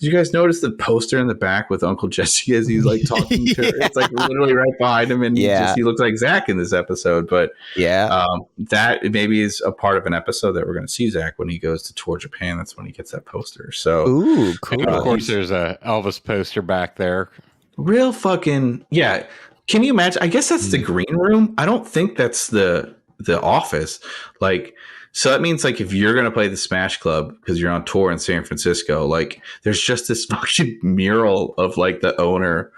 Did you guys notice the poster in the back with Uncle Jesse as he's like talking to her? It's like literally right behind him, and he looks like Zach in this episode. But that maybe is a part of an episode that we're going to see Zach when he goes to tour Japan. That's when he gets that poster. So, ooh, cool. And of course, there's a Elvis poster back there. Real fucking yeah. Can you imagine? I guess that's the green room. I don't think that's the office. Like. So that means like if you're going to play the Smash Club because you're on tour in San Francisco, like there's just this fucking mural of like the owner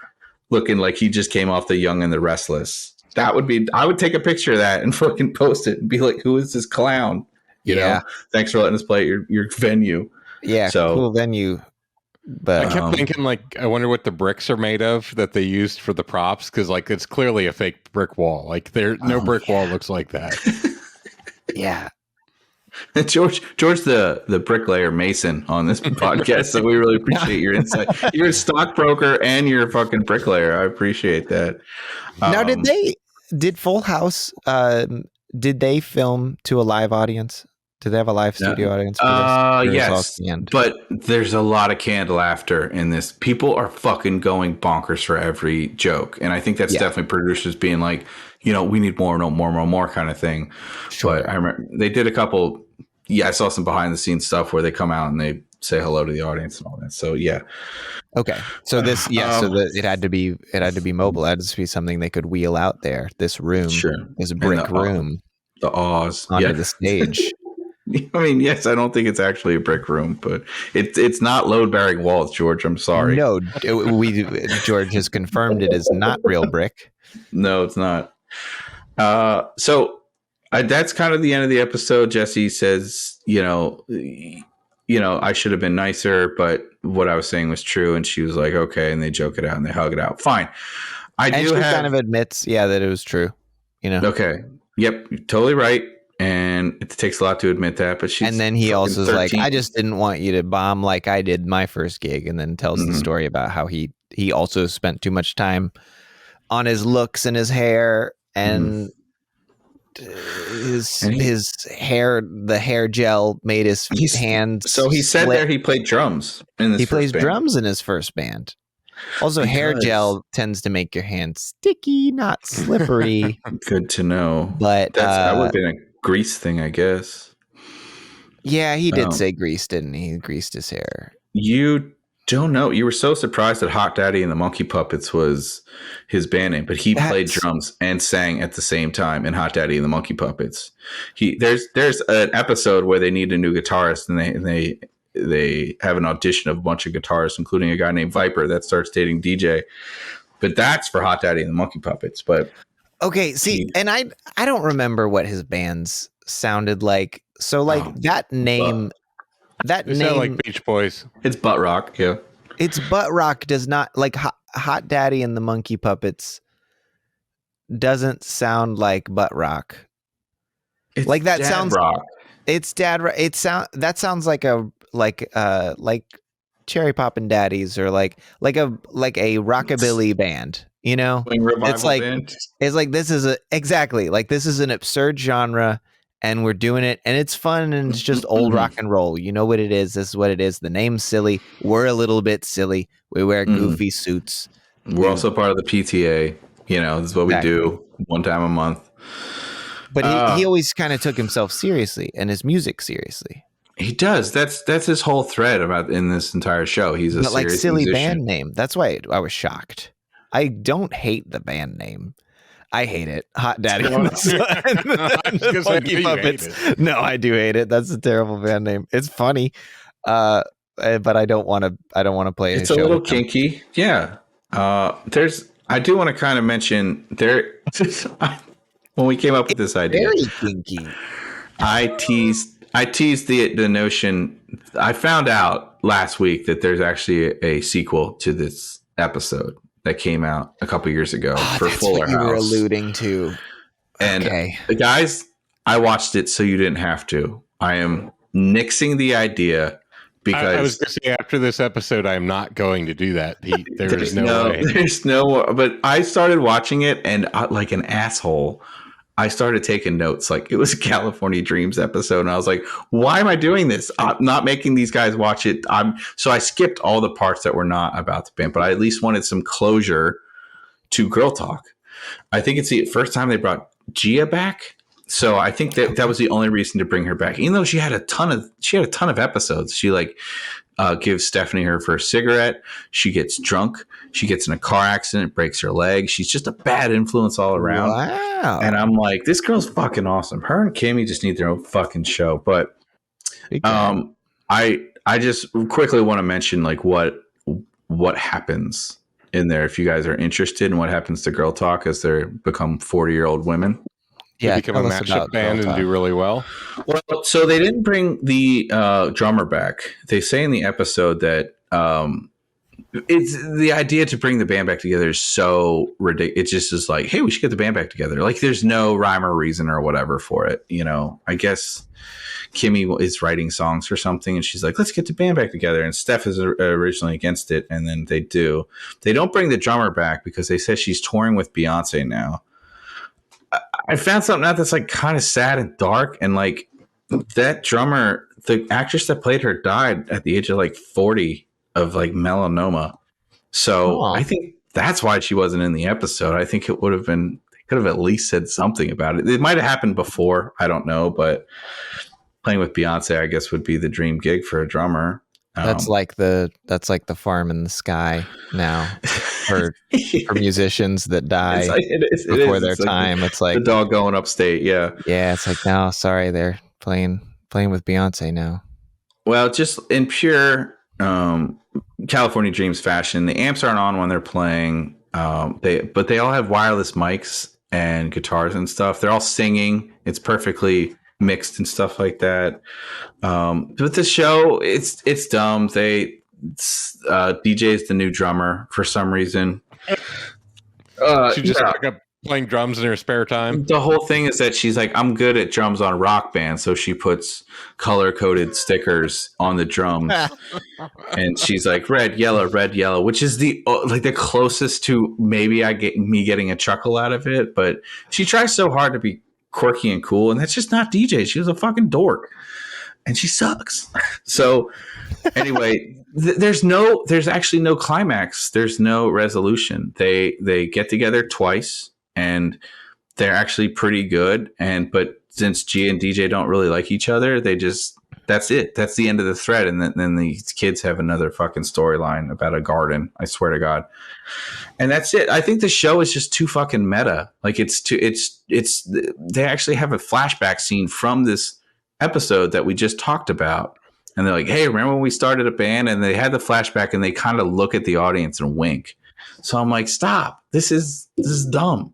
looking like he just came off The Young and the Restless. I would take a picture of that and fucking post it and be like, who is this clown? You know, thanks for letting us play at your venue. Yeah. So cool venue. But I kept thinking like, I wonder what the bricks are made of that they used for the props. Cause like, it's clearly a fake brick wall. Like no brick wall looks like that. Yeah. George, the bricklayer Mason on this podcast, so we really appreciate your insight. You're a stockbroker and you're a fucking bricklayer. I appreciate that. Now, did Full House? Did they film to a live audience? Did they have a live studio audience? Yes, but there's a lot of canned laughter in this. People are fucking going bonkers for every joke, and I think that's definitely producers being like, we need more kind of thing. Sure. But I remember they did a couple. Yeah, I saw some behind the scenes stuff where they come out and they say hello to the audience and all that. So yeah. Okay. So this, it had to be mobile. It had to be something they could wheel out there. This room, this brick room, the Oz onto the stage. I mean, yes, I don't think it's actually a brick room, but it's not load-bearing walls, George. I'm sorry. No, George has confirmed it is not real brick. No, it's not. So that's kind of the end of the episode. Jessie says, I should have been nicer, but what I was saying was true. And she was like, okay. And they joke it out and they hug it out. Fine. She kind of admits, that it was true. Okay. Yep. You're totally right. And it takes a lot to admit that, but and then he also is like, I just didn't want you to bomb like I did my first gig, and then tells the story about how he also spent too much time on his looks and his hair and his hair, the hair gel made his hands. So he said there he played drums in this. He plays drums in his first band. Also, hair gel tends to make your hands sticky, not slippery. Good to know. But that would have been a grease thing, I guess. Yeah, he did say grease, didn't he? He greased his hair. You don't know. You were so surprised that Hot Daddy and the Monkey Puppets was his band name, but he played drums and sang at the same time in Hot Daddy and the Monkey Puppets. There's an episode where they need a new guitarist, and they have an audition of a bunch of guitarists, including a guy named Viper that starts dating DJ. But that's for Hot Daddy and the Monkey Puppets. But okay, see, and I don't remember what his bands sounded like. So that name. That name sound like Beach Boys. It's butt rock, yeah. It's butt rock does not like Hot Daddy and the Monkey Puppets doesn't sound like butt rock. It's like that dad sounds rock. It's dad rock. That sounds like Cherry Poppin' Daddies or like a rockabilly band. You know, it's like band. It's like this is this is an absurd genre. And we're doing it, and it's fun, and it's just old rock and roll. You know what it is. This is what it is. The name's silly. We're a little bit silly. We wear goofy suits. We're also part of the PTA. You know, this is what we do one time a month. But he always kind of took himself seriously and his music seriously. He does. That's his whole thread about in this entire show. He's a serious silly musician. Band name. That's why I was shocked. I don't hate the band name. I hate it. Hot Daddy and the Monkey Puppets. No, I do hate it. That's a terrible band name. It's funny, but I don't want to play it. It's a little kinky. Yeah. I do want to kind of mention there when we came up with this idea. Very kinky. I teased the notion. I found out last week that there's actually a sequel to this episode that came out a couple years ago for Fuller House. You were alluding to. And guys, I watched it so you didn't have to. I am nixing the idea because I was going to say after this episode, I am not going to do that, Pete. There's no way. There's no. But I started watching it, and like an asshole, I started taking notes. Like it was a California Dreams episode, and I was like, "Why am I doing this? I'm not making these guys watch it." So I skipped all the parts that were not about the band, but I at least wanted some closure to Girl Talk. I think it's the first time they brought Gia back, so I think that was the only reason to bring her back. Even though she had a ton of episodes, she gives Stephanie her first cigarette. She gets drunk. She gets in a car accident, breaks her leg. She's just a bad influence all around. Wow. And I'm like, this girl's fucking awesome. Her and Kimmy just need their own fucking show. But I just quickly want to mention like what happens in there if you guys are interested in what happens to Girl Talk as they become 40-year-old women. Yeah, they become a mashup band and do really well. Well, so they didn't bring the drummer back. They say in the episode that it's the idea to bring the band back together is so ridiculous. It just is like, hey, we should get the band back together. Like, there's no rhyme or reason or whatever for it. You know, I guess Kimmy is writing songs or something, and she's like, let's get the band back together. And Steph is originally against it, and then they do. They don't bring the drummer back because they say she's touring with Beyonce now. I found something out that's like kind of sad and dark, and like that drummer, the actress that played her died at the age of like 40 of like melanoma. So I think that's why she wasn't in the episode. I think it would have been, they could have at least said something about it. It might have happened before. I don't know, but playing with Beyonce, I guess, would be the dream gig for a drummer. That's like the Farm in the Sky now for musicians that die before their time. It's like the dog going upstate. Yeah. Yeah. It's like, no, sorry. They're playing with Beyonce now. Well, just in pure California Dreams fashion, the amps aren't on when they're playing. But they all have wireless mics and guitars and stuff. They're all singing. It's perfectly mixed and stuff like that. But the show, it's dumb. DJ's the new drummer for some reason. She just playing drums in her spare time. The whole thing is that she's like, I'm good at drums on Rock Band, so she puts color-coded stickers on the drums, and she's like red, yellow, which is the closest to maybe me getting a chuckle out of it. But she tries so hard to be quirky and cool, and that's just not DJ. She was a fucking dork, and she sucks. So anyway, there's actually no climax. There's no resolution. They get together twice, and they're actually pretty good. But since G and DJ don't really like each other, that's it. That's the end of the thread. And then these kids have another fucking storyline about a garden. I swear to God. And that's it. I think the show is just too fucking meta. Like they actually have a flashback scene from this episode that we just talked about. And they're like, hey, remember when we started a band? And they had the flashback and they kind of look at the audience and wink. So I'm like, stop. This is dumb.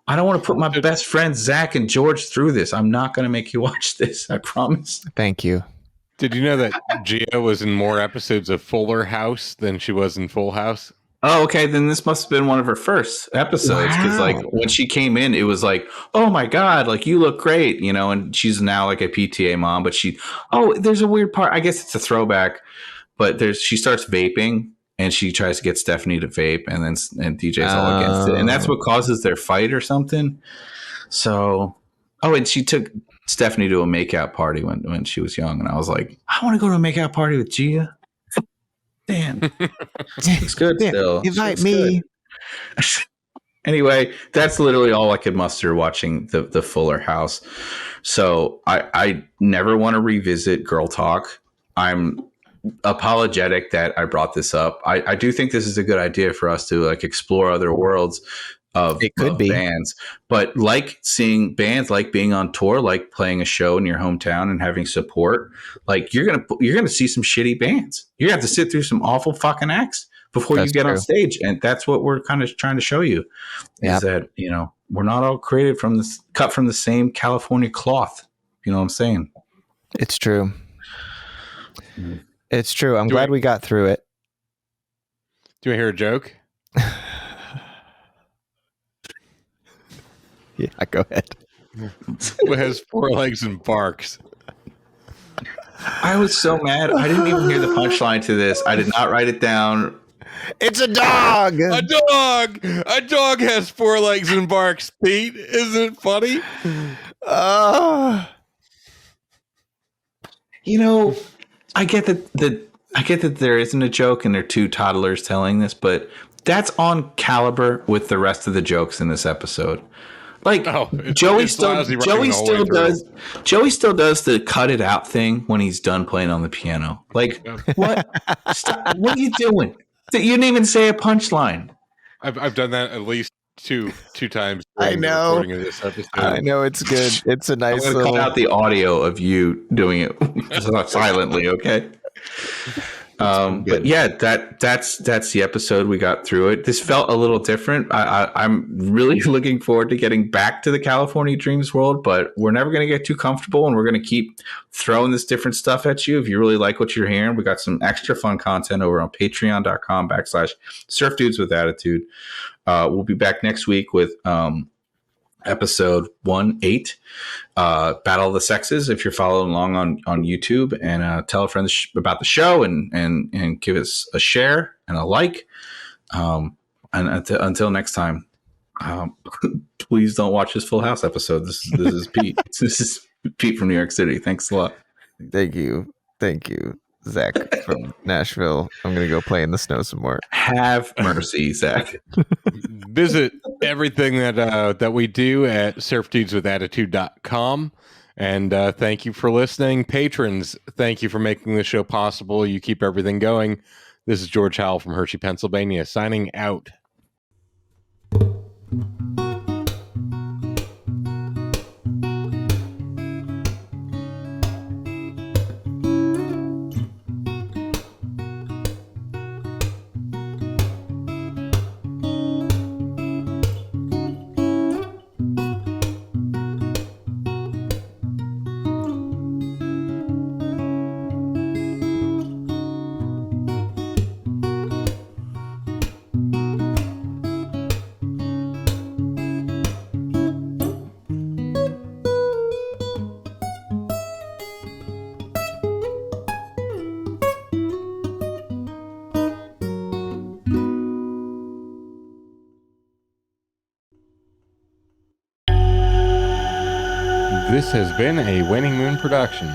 I don't want to put my best friends, Zach and George, through this. I'm not going to make you watch this. I promise. Thank you. Did you know that Gia was in more episodes of Fuller House than she was in Full House? Oh, okay. Then this must have been one of her first episodes. Because like when she came in, it was like, oh my God, like you look great, you know, and she's now like a PTA mom, but there's a weird part. I guess it's a throwback, but she starts vaping and she tries to get Stephanie to vape and DJ's all against it. And that's what causes their fight or something. So, and she took Stephanie to a makeout party when she was young. And I was like, I want to go to a makeout party with Gia. Damn. It's good still. Invite me. Anyway, that's literally all I could muster watching the Fuller House. So I never want to revisit Girl Talk. I'm apologetic that I brought this up. I do think this is a good idea for us to like explore other worlds of bands, but like seeing bands, like being on tour, like playing a show in your hometown and having support, like you're gonna see some shitty bands. You have to sit through some awful fucking acts before you get on stage, and that's what we're kind of trying to show you is that we're not all created cut from the same California cloth. You know what I'm saying? It's true. It's true. I'm glad we got through it. Do you hear a joke? Yeah, go ahead. It has 4 legs and barks. I was so mad. I didn't even hear the punchline to this. I did not write it down. It's a dog. A dog. A dog has 4 legs and barks, Pete. Isn't it funny? I get that there isn't a joke and they're 2 toddlers telling this, but that's on caliber with the rest of the jokes in this episode. Like Joey still does the cut it out thing when he's done playing on the piano. Like what? Stop. What are you doing? You didn't even say a punchline. I've done that at least two times. I know. Of this episode. I know it's good. It's a nice. I'm gonna cut out the audio of you doing it silently. Okay. But yeah, that's the episode. We got through it. This felt a little different. I'm really looking forward to getting back to the California Dreams world, but we're never going to get too comfortable, and we're going to keep throwing this different stuff at you. If you really like what you're hearing, we got some extra fun content over on patreon.com/surfdudeswithattitude. We'll be back next week with episode 18, Battle of the Sexes. If you're following along on YouTube, and tell a friend about the show and give us a share and a like. And until next time, please don't watch this Full House episode. This is Pete. This is Pete from New York City. Thanks a lot. Thank you, Zach from Nashville. I'm gonna go play in the snow some more. Have mercy, Zach. Visit everything that we do at surfdudeswithattitude.com. And thank you for listening. Patrons, thank you for making the show possible. You keep everything going. This is George Howell from Hershey, Pennsylvania, signing out. This has been a Winning Moon production.